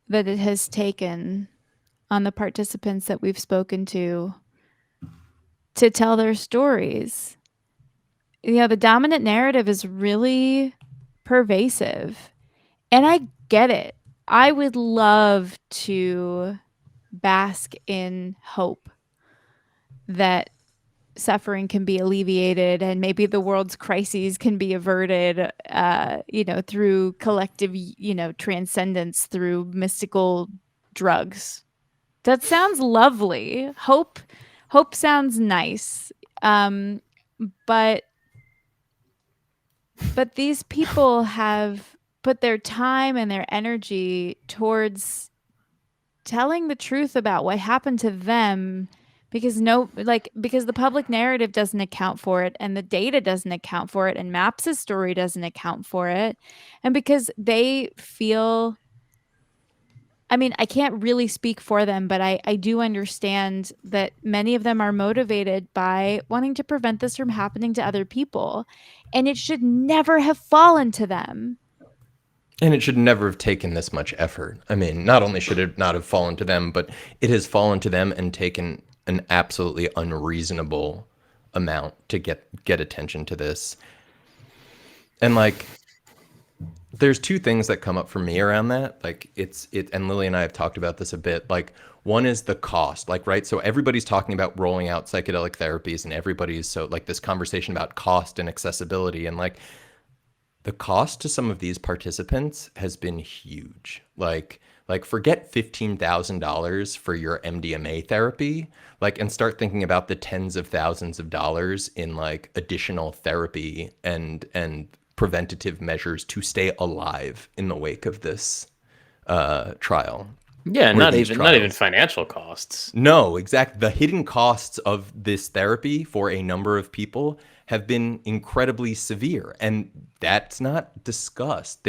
that it has taken on the participants that we've spoken to tell their stories. You know, the dominant narrative is really pervasive, and I get it. I would love to bask in hope that suffering can be alleviated and maybe the world's crises can be averted, you know, through collective, you know, transcendence through mystical drugs. That sounds lovely. Hope sounds nice. But these people have put their time and their energy towards telling the truth about what happened to them, because the public narrative doesn't account for it, and the data doesn't account for it, and Maps' story doesn't account for it, and because they feel, I mean, I can't really speak for them, but I do understand that many of them are motivated by wanting to prevent this from happening to other people, and it should never have fallen to them. And it should never have taken this much effort. I mean, not only should it not have fallen to them, but it has fallen to them and taken an absolutely unreasonable amount to get attention to this. And like, there's two things that come up for me around that. Like and Lily and I have talked about this a bit. Like, one is the cost, like, right? So everybody's talking about rolling out psychedelic therapies, and everybody's so like this conversation about cost and accessibility, and like the cost to some of these participants has been huge. Like forget $15,000 for your MDMA therapy, like, and start thinking about the tens of thousands of dollars in like additional therapy and preventative measures to stay alive in the wake of this trial. Yeah, not even financial costs. No, exactly. The hidden costs of this therapy for a number of people have been incredibly severe, and that's not discussed.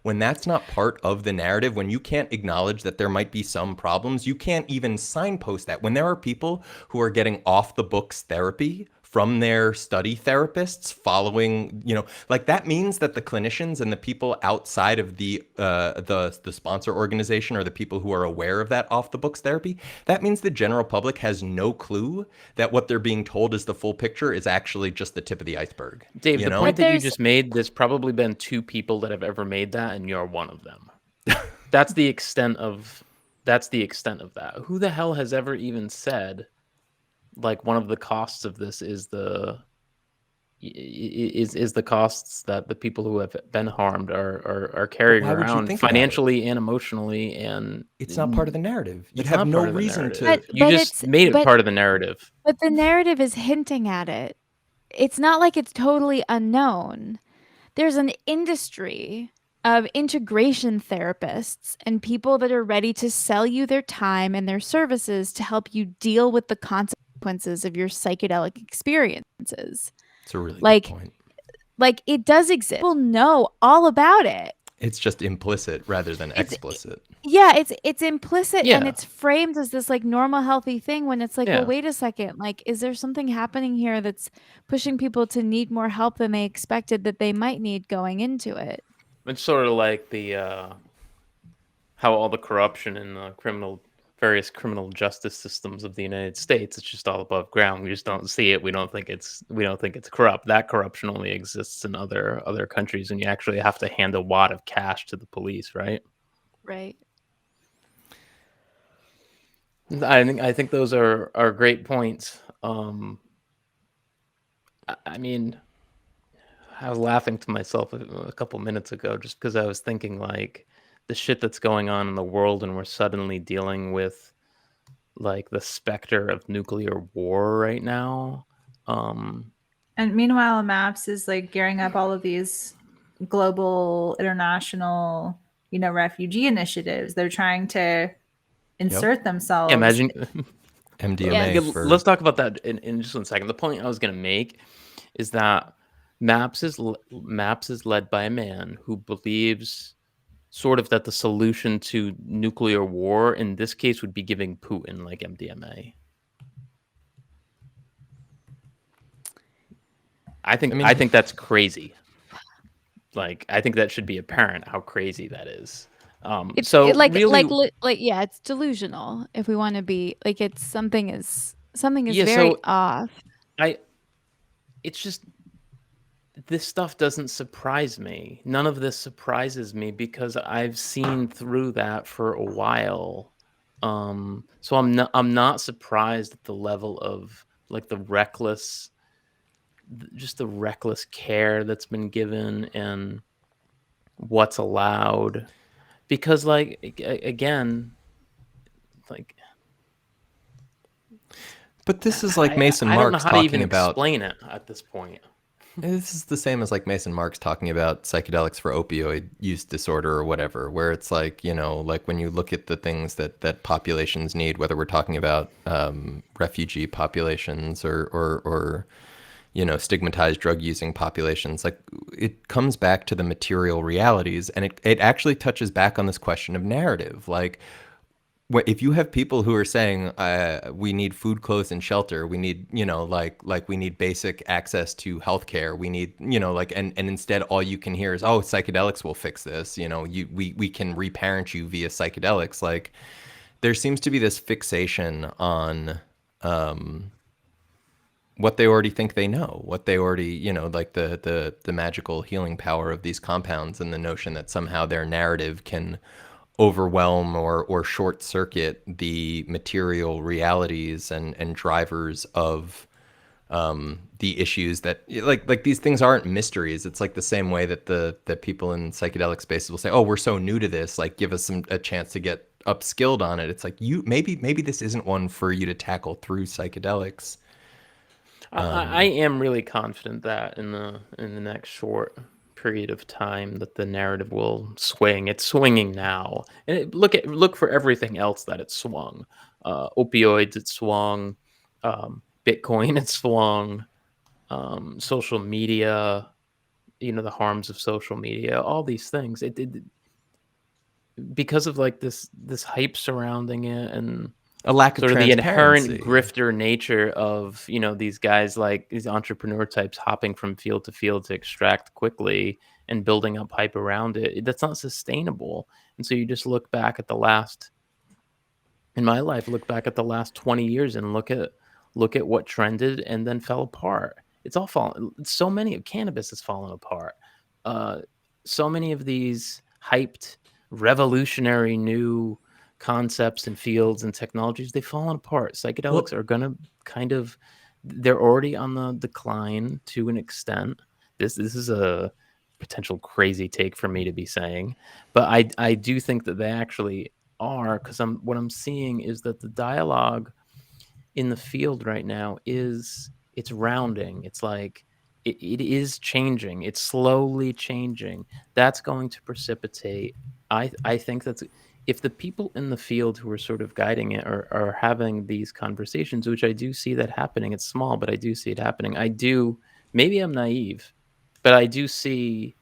When that's not part of the narrative, when you can't acknowledge that there might be some problems, you can't even signpost that. When there are people who are getting off the books therapy from their study therapists following, you know, like that means that the clinicians and the people outside of the sponsor organization, or the people who are aware of that off the books therapy, that means the general public has no clue that what they're being told is the full picture is actually just the tip of the iceberg. Dave, the point that you just made, there's probably been 2 people that have ever made that, and you're one of them. That's the extent of that. Who the hell has ever even said, like, one of the costs of this is the costs that the people who have been harmed are carrying around financially and emotionally, and it's not part of the narrative. You have no reason to. You just made it part of the narrative. But the narrative is hinting at it. it's not like it's totally unknown. There's an industry of integration therapists and people that are ready to sell you their time and their services to help you deal with the consequences of your psychedelic experiences. It's a really good Like, point. like it does exist. People know all about it. It's just implicit rather than explicit. Yeah, it's implicit and Yeah. it's framed as this like normal healthy thing when it's like, Yeah. well, wait a second, like is there something happening here that's pushing people to need more help than they expected that they might need going into it? It's sort of like the how all the corruption in the various criminal justice systems of the United States, it's just all above ground. We just don't see it. We don't think it's corrupt. That corruption only exists in other countries, and you actually have to hand a wad of cash to the police, right? Right. I think those are great points. I mean, I was laughing to myself a couple minutes ago just because I was thinking like the shit that's going on in the world, and we're suddenly dealing with like the specter of nuclear war right now. And meanwhile, MAPS is like gearing up all of these global, international, refugee initiatives. They're trying to insert themselves. Imagine MDMA. Yeah. For Let's talk about that in just 1 second. The point I was going to make is that MAPS is led by a man who believes sort of that the solution to nuclear war in this case would be giving Putin like MDMA. I think that's crazy. Like, I think that should be apparent how crazy that is. It's really, yeah, it's delusional if we want to be like it's something is Yeah, very so- off. it's just this stuff doesn't surprise me. None of this surprises me because I've seen through that for a while. So I'm not surprised at the level of like the reckless care that's been given and what's allowed. Because like again, like But this is like Mason I don't know Marks how to talking even about. explain it at this point. This is the same as like Mason Marks talking about psychedelics for opioid use disorder or whatever, where it's like, like when you look at the things that populations need, whether we're talking about refugee populations or stigmatized drug using populations, like it comes back to the material realities, and it actually touches back on this question of narrative. Like, if you have people who are saying we need food, clothes, and shelter, we need like we need basic access to healthcare, we need and instead all you can hear is, oh, psychedelics will fix this. We can reparent you via psychedelics. Like there seems to be this fixation on what they already think they know, what they already like the magical healing power of these compounds, and the notion that somehow their narrative can overwhelm or short circuit the material realities and drivers of the issues that like these things aren't mysteries. It's like the same way that people in psychedelic spaces will say, oh, we're so new to this, like give us a chance to get upskilled on it. It's like maybe this isn't one for you to tackle through psychedelics. I am really confident that in the next short period of time that the narrative will swing. It's swinging now, and look for everything else that it swung. Opioids, it swung. Bitcoin, it swung. Social media, the harms of social media, all these things. It because of like this hype surrounding it and A lack of sort of the inherent transparency. grifter nature of these guys, like these entrepreneur types hopping from field to field to extract quickly and building up hype around it. That's not sustainable. And so you just look back at the last 20 years and look at what trended and then fell apart. It's all fallen. So many of cannabis has fallen apart. So many of these hyped revolutionary new concepts and fields and technologies, they've fallen apart. Psychedelics are going to they're already on the decline to an extent. This is a potential crazy take for me to be saying, but I do think that they actually are, because what I'm seeing is that the dialogue in the field right now is it's rounding. It's like it is changing. It's slowly changing. That's going to precipitate. I think that's if the people in the field who are sort of guiding it are having these conversations, which I do see that happening. It's small, but I do see it happening. I do. Maybe I'm naive, but I do see.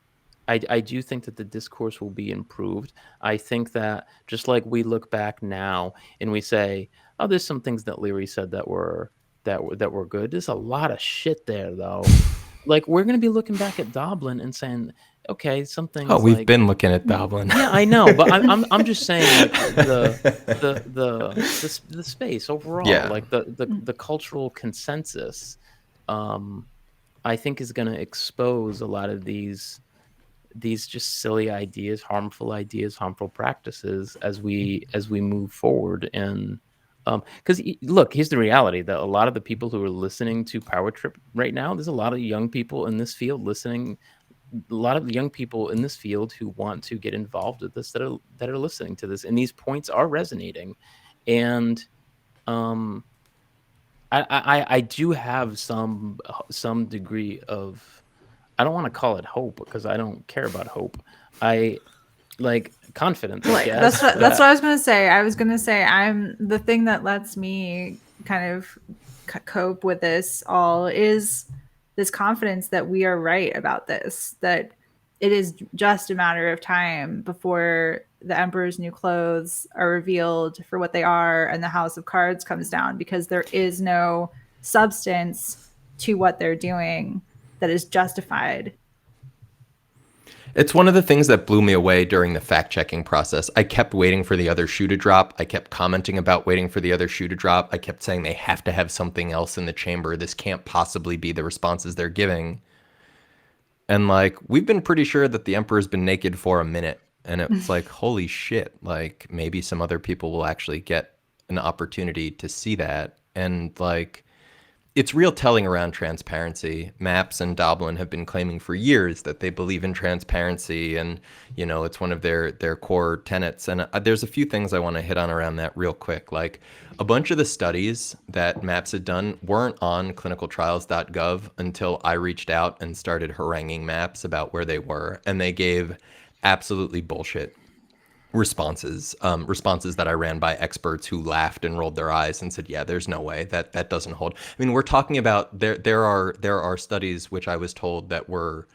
I do think that the discourse will be improved. I think that just like we look back now and we say, "Oh, there's some things that Leary said that were good." There's a lot of shit there, though. Like we're gonna be looking back at Dublin and saying, "Okay, some Oh, things we've like." been looking at Dublin. Yeah, I know, but I'm just saying like the space overall, Yeah. like the cultural consensus, I think is going to expose a lot of these just silly ideas, harmful practices as we move forward. And because look, here's the reality that a lot of the people who are listening to Power Trip right now, there's a lot of young people in this field listening. A lot of young people in this field who want to get involved with this that are listening to this, and these points are resonating. And I do have some degree of, I don't want to call it hope because I don't care about hope. I like confidence. I guess that's what I was gonna say. I was gonna say I'm the thing that lets me kind of cope with this all is this confidence that we are right about this, that it is just a matter of time before the Emperor's New Clothes are revealed for what they are and the House of Cards comes down, because there is no substance to what they're doing that is justified. It's one of the things that blew me away during the fact-checking process. I kept waiting for the other shoe to drop. I kept commenting about waiting for the other shoe to drop. I kept saying they have to have something else in the chamber. This can't possibly be the responses they're giving. And like, we've been pretty sure that the Emperor's been naked for a minute. And it's like, holy shit, like maybe some other people will actually get an opportunity to see that. And like, it's real telling around transparency. Maps and Dublin have been claiming for years that they believe in transparency, and you know it's one of their core tenets. And there's a few things I want to hit on around that real quick. Like a bunch of the studies that Maps had done weren't on clinicaltrials.gov until I reached out and started haranguing Maps about where they were, and they gave absolutely bullshit responses that I ran by experts who laughed and rolled their eyes and said, yeah, there's no way that doesn't hold. I mean, we're talking about there are studies which I was told that were,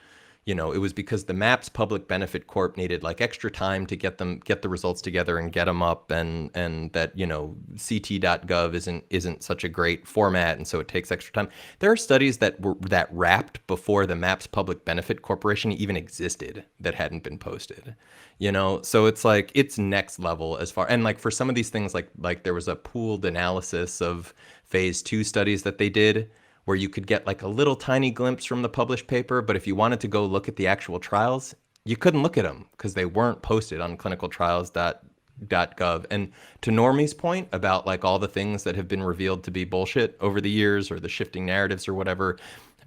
you know, it was because the Maps Public Benefit Corp needed like extra time to get the results together and get them up, and that, you know, ct.gov isn't such a great format, and so it takes extra time. There are studies that wrapped before the Maps Public Benefit Corporation even existed that hadn't been posted. You know, so it's like it's next level as far, and like for some of these things, like there was a pooled analysis of phase 2 studies that they did where you could get like a little tiny glimpse from the published paper, but if you wanted to go look at the actual trials, you couldn't look at them because they weren't posted on clinicaltrials.gov. And to Normie's point about like all the things that have been revealed to be bullshit over the years, or the shifting narratives or whatever,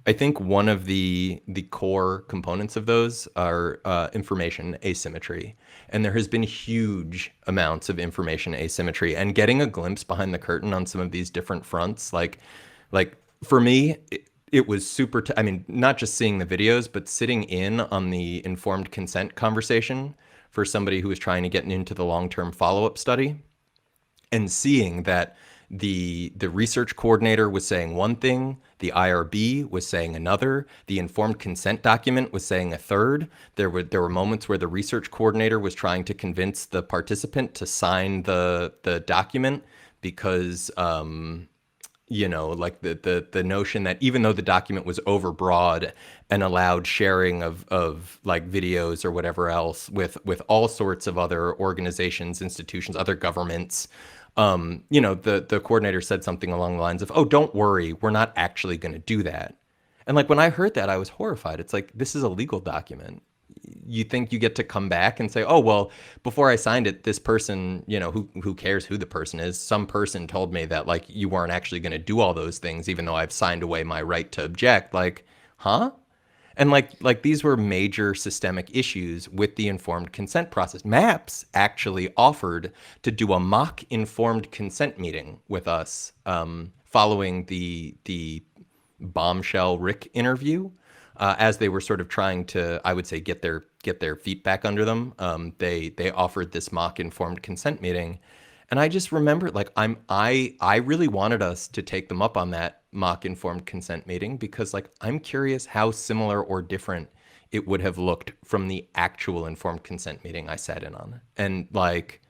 I think one of the core components of those are information asymmetry. And there has been huge amounts of information asymmetry, and getting a glimpse behind the curtain on some of these different fronts, like for me, it was super, I mean, not just seeing the videos, but sitting in on the informed consent conversation for somebody who was trying to get into the long-term follow-up study, and seeing that the research coordinator was saying one thing, the IRB was saying another, the informed consent document was saying a third. There were moments where the research coordinator was trying to convince the participant to sign the document because you know, like the notion that even though the document was overbroad and allowed sharing of like videos or whatever else with all sorts of other organizations, institutions, other governments, you know, the coordinator said something along the lines of, oh, don't worry, we're not actually going to do that. And like when I heard that, I was horrified. It's like, this is a legal document. You think you get to come back and say, oh, well, before I signed it, this person, you know, who cares who the person is? Some person told me that like you weren't actually going to do all those things, even though I've signed away my right to object. Like, huh? And like these were major systemic issues with the informed consent process. Maps actually offered to do a mock informed consent meeting with us following the bombshell Rick interview, as they were sort of trying to, I would say, get their feet back under them. They offered this mock informed consent meeting, and I just remember like I really wanted us to take them up on that mock informed consent meeting, because like I'm curious how similar or different it would have looked from the actual informed consent meeting I sat in on. And like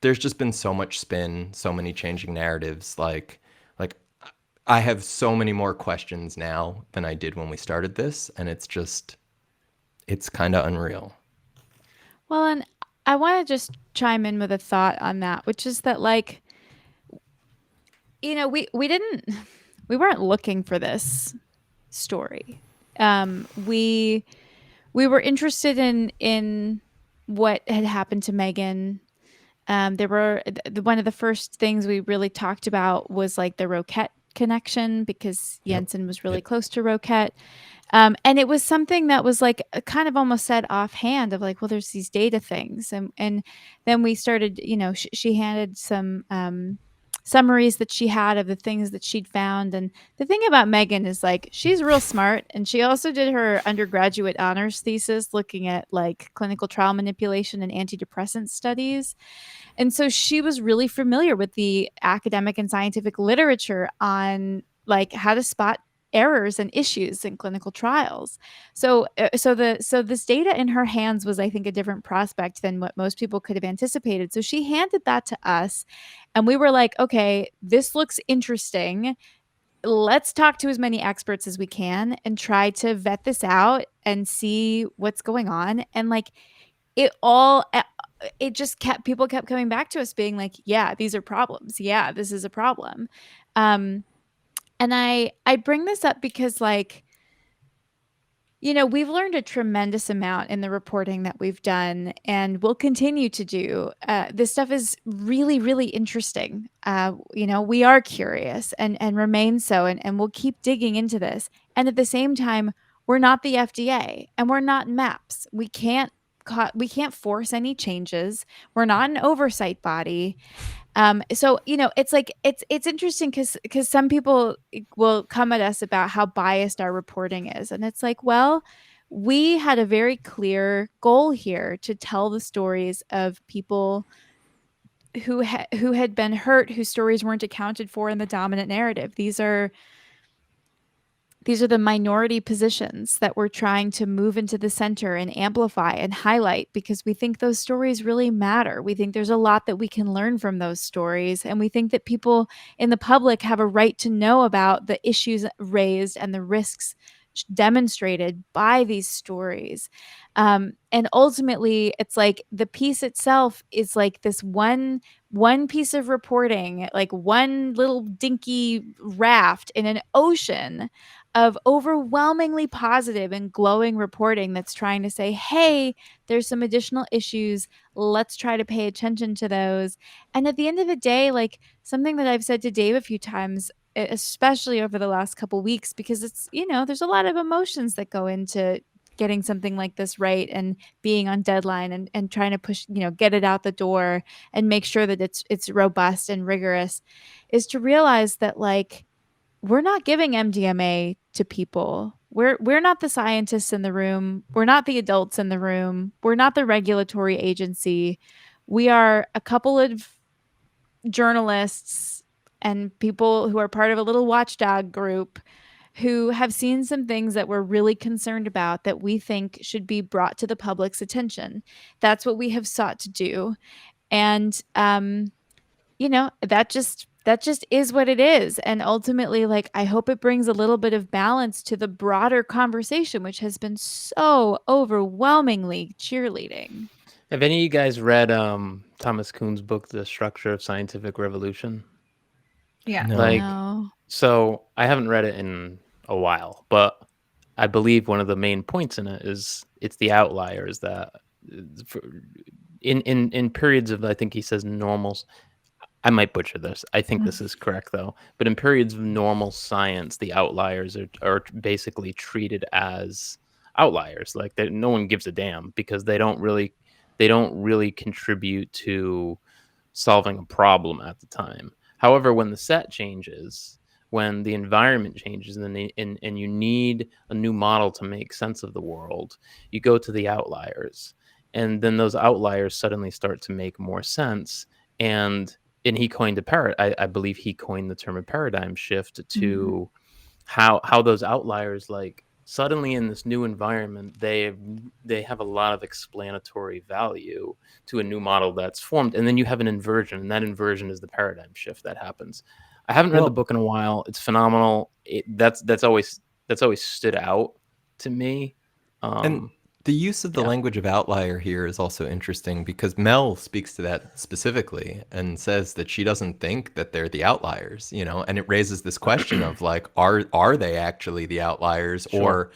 there's just been so much spin, so many changing narratives. Like I have so many more questions now than I did when we started this, and it's kind of unreal. Well, and I want to just chime in with a thought on that, which is that like, we weren't looking for this story. We were interested in what had happened to Meaghan. There were one of the first things we really talked about was like the Roquette connection, because Jensen was really close to Roquette. And it was something that was like kind of almost said offhand of like, well, there's these data things. And then we started, she handed some summaries that she had of the things that she'd found. And the thing about Meaghan is like, she's real smart. And she also did her undergraduate honors thesis looking at like clinical trial manipulation and antidepressant studies. And so she was really familiar with the academic and scientific literature on like how to spot errors and issues in clinical trials. So this data in her hands was, I think, a different prospect than what most people could have anticipated. So she handed that to us, and we were like, okay, this looks interesting. Let's talk to as many experts as we can and try to vet this out and see what's going on. And like people kept coming back to us being like, yeah, these are problems. Yeah, this is a problem. And I bring this up because like, we've learned a tremendous amount in the reporting that we've done, and we'll continue to do. This stuff is really, really interesting. We are curious and remain so, and we'll keep digging into this. And at the same time, we're not the FDA and we're not MAPS. We can't force any changes. We're not an oversight body. So it's like it's interesting because some people will come at us about how biased our reporting is, and it's like, well, we had a very clear goal here to tell the stories of people who had been hurt, whose stories weren't accounted for in the dominant narrative. These are the minority positions that we're trying to move into the center and amplify and highlight, because we think those stories really matter. We think there's a lot that we can learn from those stories. And we think that people in the public have a right to know about the issues raised and the risks demonstrated by these stories. And ultimately, it's like the piece itself is like this one piece of reporting, like one little dinky raft in an ocean of overwhelmingly positive and glowing reporting that's trying to say, hey, there's some additional issues. Let's try to pay attention to those. And at the end of the day, like something that I've said to Dave a few times, especially over the last couple weeks, because it's, there's a lot of emotions that go into getting something like this right and being on deadline and trying to push, get it out the door and make sure that it's robust and rigorous, is to realize that like, we're not giving MDMA to people. We're not the scientists in the room. We're not the adults in the room. We're not the regulatory agency. We are a couple of journalists and people who are part of a little watchdog group who have seen some things that we're really concerned about that we think should be brought to the public's attention. That's what we have sought to do. And, that just is what it is. And ultimately, like, I hope it brings a little bit of balance to the broader conversation, which has been so overwhelmingly cheerleading. Have any of you guys read Thomas Kuhn's book, The Structure of Scientific Revolution? Yeah. No. So I haven't read it in a while, but I believe one of the main points in it is it's the outliers that in periods of, I think he says normals. I might butcher this. I think this is correct though. But in periods of normal science, the outliers are basically treated as outliers. Like no one gives a damn because they don't really contribute to solving a problem at the time. However, when the set changes, when the environment changes and you need a new model to make sense of the world, you go to the outliers. And then those outliers suddenly start to make more sense. And he coined I believe he coined the term a paradigm shift to how those outliers, like, suddenly in this new environment, they have a lot of explanatory value to a new model that's formed. And then you have an inversion, and that inversion is the paradigm shift that happens. I haven't read the book in a while. It's phenomenal. That's always stood out to me. And the use of the language of outlier here is also interesting because Mel speaks to that specifically and says that she doesn't think that they're the outliers, you know, and it raises this question of like, are they actually the outliers, or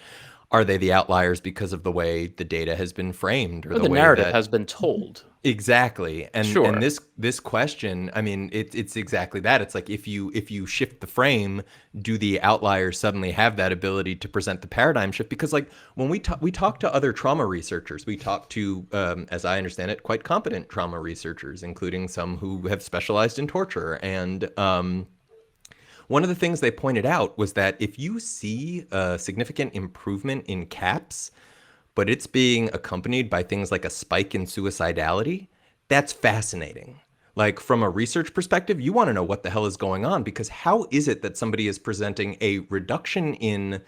are they the outliers because of the way the data has been framed, or the way narrative that has been told? Exactly. And this question, I mean, it's exactly that. It's like if you shift the frame, do the outliers suddenly have that ability to present the paradigm shift? Because like when we talk to other trauma researchers, we talk to, as I understand it, quite competent trauma researchers, including some who have specialized in torture. And one of the things they pointed out was that if you see a significant improvement in CAPS, but it's being accompanied by things like a spike in suicidality, that's fascinating. Like from a research perspective, you want to know what the hell is going on, because how is it that somebody is presenting a reduction in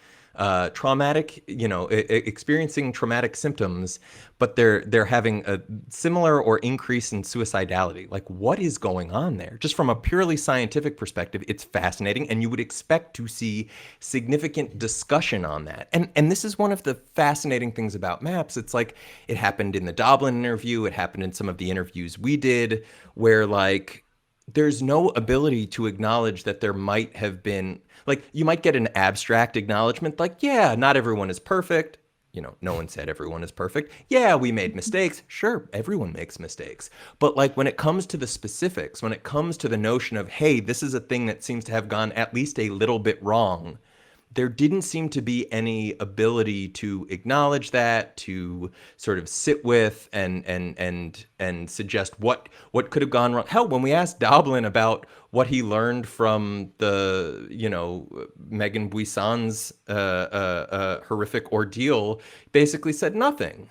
traumatic, you know, experiencing traumatic symptoms, but they're having a similar or increase in suicidality? Like, what is going on there? Just from a purely scientific perspective, it's fascinating, and you would expect to see significant discussion on that. And this is one of the fascinating things about MAPS. It's like it happened in the Doblin interview, it happened in some of the interviews we did, where like there's no ability to acknowledge that there might have been, like, you might get an abstract acknowledgement, like, yeah, not everyone is perfect. You know, no one said everyone is perfect. Yeah, we made mistakes. Sure, everyone makes mistakes. But like when it comes to the specifics, when it comes to the notion of, hey, this is a thing that seems to have gone at least a little bit wrong, there didn't seem to be any ability to acknowledge that, to sort of sit with and suggest what could have gone wrong. Hell, when we asked Doblin about what he learned from the, you know, Meaghan Buisson's horrific ordeal, basically said nothing.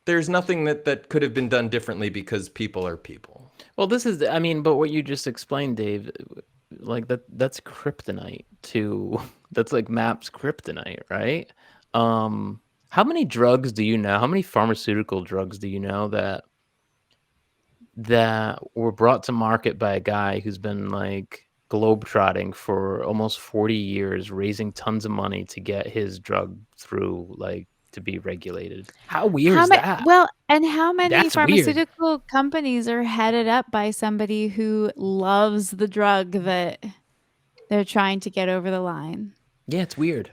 There's nothing that could have been done differently because people are people. Well, this is, I mean, but what you just explained, Dave, like that's kryptonite to, that's like MAPS kryptonite, right? How many drugs do you know? How many pharmaceutical drugs do you know that were brought to market by a guy who's been like globetrotting for almost 40 years, raising tons of money to get his drug through, like, to be regulated? How weird is that? Well, and how many That's pharmaceutical companies are headed up by somebody who loves the drug that they're trying to get over the line? Yeah, it's weird.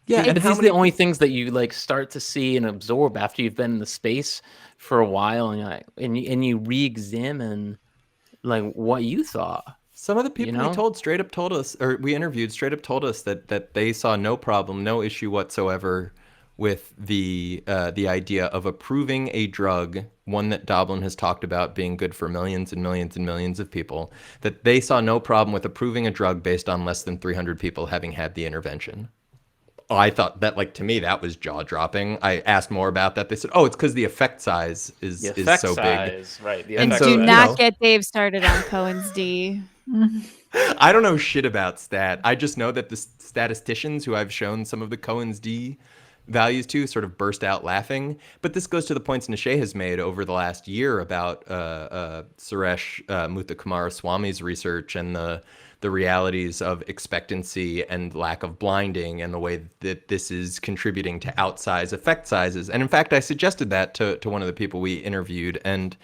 Yeah, But and these how are the only things that you like start to see and absorb after you've been in the space for a while, and you re-examine like what you thought. Some of the people You know? we interviewed straight up told us that they saw no problem, no issue whatsoever with the idea of approving a drug, one that Doblin has talked about being good for millions and millions and millions of people, that they saw no problem with approving a drug based on less than 300 people having had the intervention. I thought that, like, to me, that was jaw-dropping. I asked more about that. They said, oh, it's because the effect size is so big. Right. And so, do you not know, get Dave started on Cohen's D. I don't know shit about stat. I just know that the statisticians who I've shown some of the Cohen's D values to sort of burst out laughing. But this goes to the points Nishay has made over the last year about Suresh Muthakumaraswamy's research and the realities of expectancy and lack of blinding, and the way that this is contributing to outsized effect sizes. And in fact, I suggested that to one of the people we interviewed, and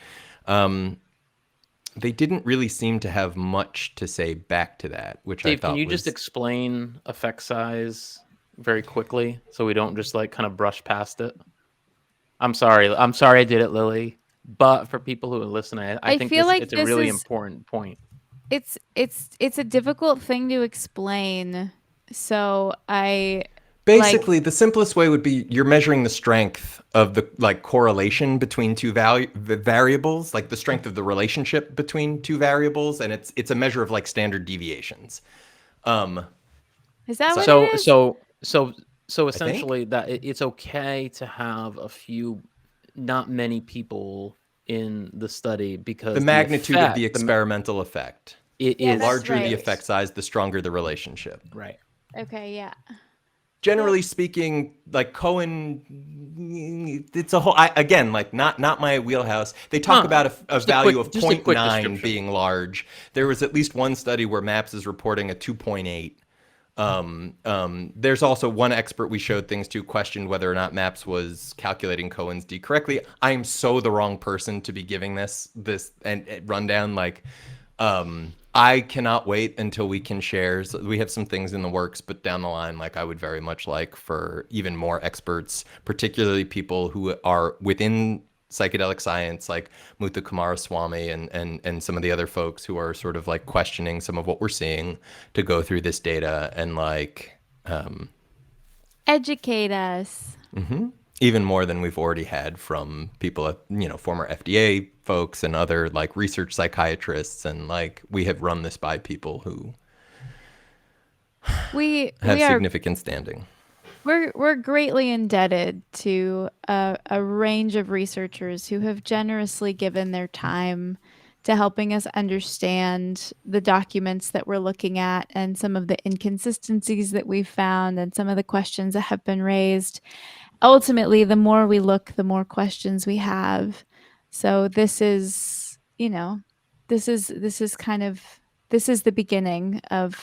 they didn't really seem to have much to say back to that, which Dave, I thought can you just explain effect size very quickly so we don't just like kind of brush past it? I'm sorry I did it, Lily. But for people who are listening, I think feel like it's a this really is- important point. It's a difficult thing to explain. So basically, the simplest way would be you're measuring the strength of the like correlation between two variables, like the strength of the relationship between two variables, and it's a measure of like standard deviations. Is that what So it is? so essentially that it's okay to have a few, not many people in the study because The magnitude of the experimental effect. It Yeah, is that's Larger the right. effect size, the stronger the relationship. right. Okay, yeah. Generally speaking, like Cohen, it's a whole, again, like not my wheelhouse. They talk about a value of just a quick 0.9 description. being large. There was at least one study where MAPS is reporting a 2.8. There's also one expert we showed things to questioned whether or not MAPS was calculating Cohen's D correctly. I am so the wrong person to be giving this and rundown. Like, I cannot wait until we can share. So we have some things in the works, but down the line, like I would very much like for even more experts, particularly people who are within psychedelic science, like Muthu Kumaraswamy and some of the other folks who are sort of like questioning some of what we're seeing, to go through this data and like Educate us. even more than we've already had from people at, former FDA folks and other like research psychiatrists, and like we have run this by people who We have are significant standing. we're greatly indebted to a range of researchers who have generously given their time to helping us understand the documents that we're looking at and some of the inconsistencies that we've found and some of the questions that have been raised. Ultimately, the more we look, the more questions we have. So this is, this is kind of, this is the beginning of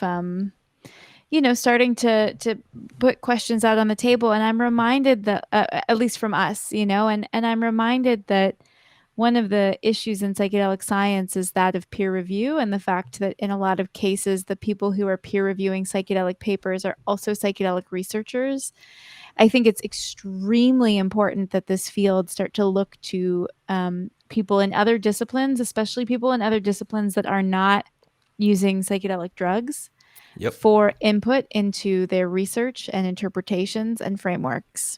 starting to put questions out on the table. And I'm reminded that at least from us, and I'm reminded that one of the issues in psychedelic science is that of peer review, and the fact that in a lot of cases the people who are peer reviewing psychedelic papers are also psychedelic researchers. I think it's extremely important that this field start to look to people in other disciplines, especially people in other disciplines that are not using psychedelic drugs, Yep. for input into their research and interpretations and frameworks.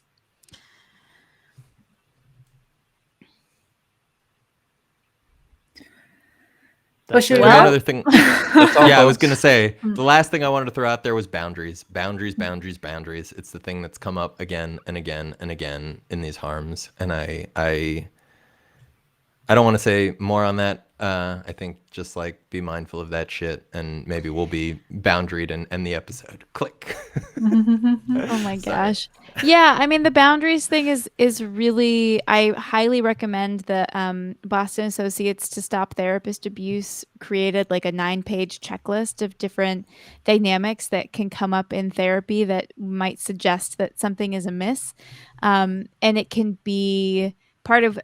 Should we One go? other thing. Yeah, I was going to say, the last thing I wanted to throw out there was boundaries. Boundaries. It's the thing that's come up again and again and again in these harms. And I don't want to say more on that. I think just like be mindful of that shit, and maybe we'll be boundaried and end the episode. Click. Oh my gosh. Yeah, I mean the boundaries thing is really, I highly recommend the Boston Associates to Stop Therapist Abuse created like a 9-page checklist of different dynamics that can come up in therapy that might suggest that something is amiss. And it can be part of,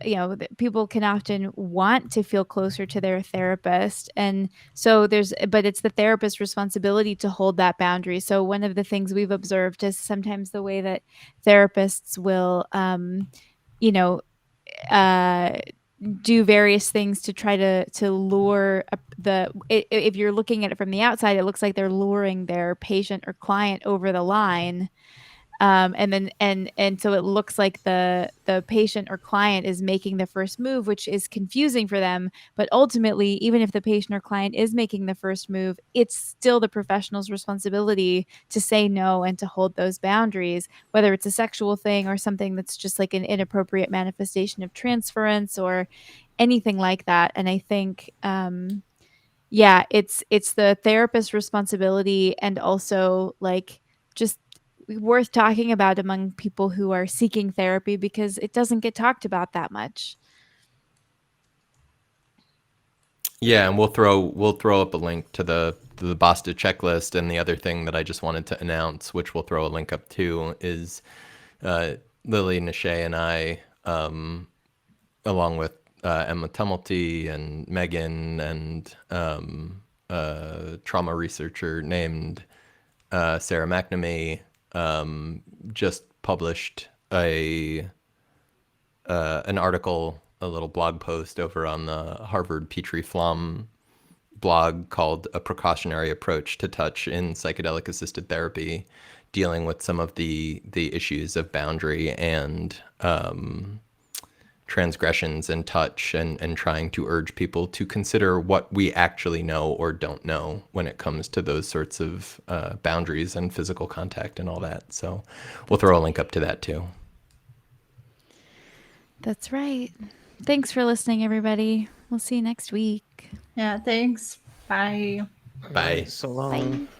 people can often want to feel closer to their therapist. And so but it's the therapist's responsibility to hold that boundary. So one of the things we've observed is sometimes the way that therapists will, do various things to try to lure if you're looking at it from the outside, it looks like they're luring their patient or client over the line. And so it looks like the patient or client is making the first move, which is confusing for them. But ultimately, even if the patient or client is making the first move, it's still the professional's responsibility to say no and to hold those boundaries, whether it's a sexual thing or something that's just like an inappropriate manifestation of transference or anything like that. And I think, it's the therapist's responsibility, and also like just worth talking about among people who are seeking therapy, because it doesn't get talked about that much. Yeah, and we'll throw up a link to the Basta checklist. And the other thing that I just wanted to announce, which we'll throw a link up to, is Lily, Nishay, and I, along with Emma Tumulty and Meaghan and a trauma researcher named Sarah McNamee, just published an article, a little blog post over on the Harvard Petrie Flom blog called "A Precautionary Approach to Touch in Psychedelic Assisted Therapy," dealing with some of the issues of boundary and transgressions in touch, and trying to urge people to consider what we actually know or don't know when it comes to those sorts of boundaries and physical contact and all that. So we'll throw a link up to that too. That's right. Thanks for listening, everybody. We'll see you next week. Yeah, thanks. Bye. Bye. So long. Bye.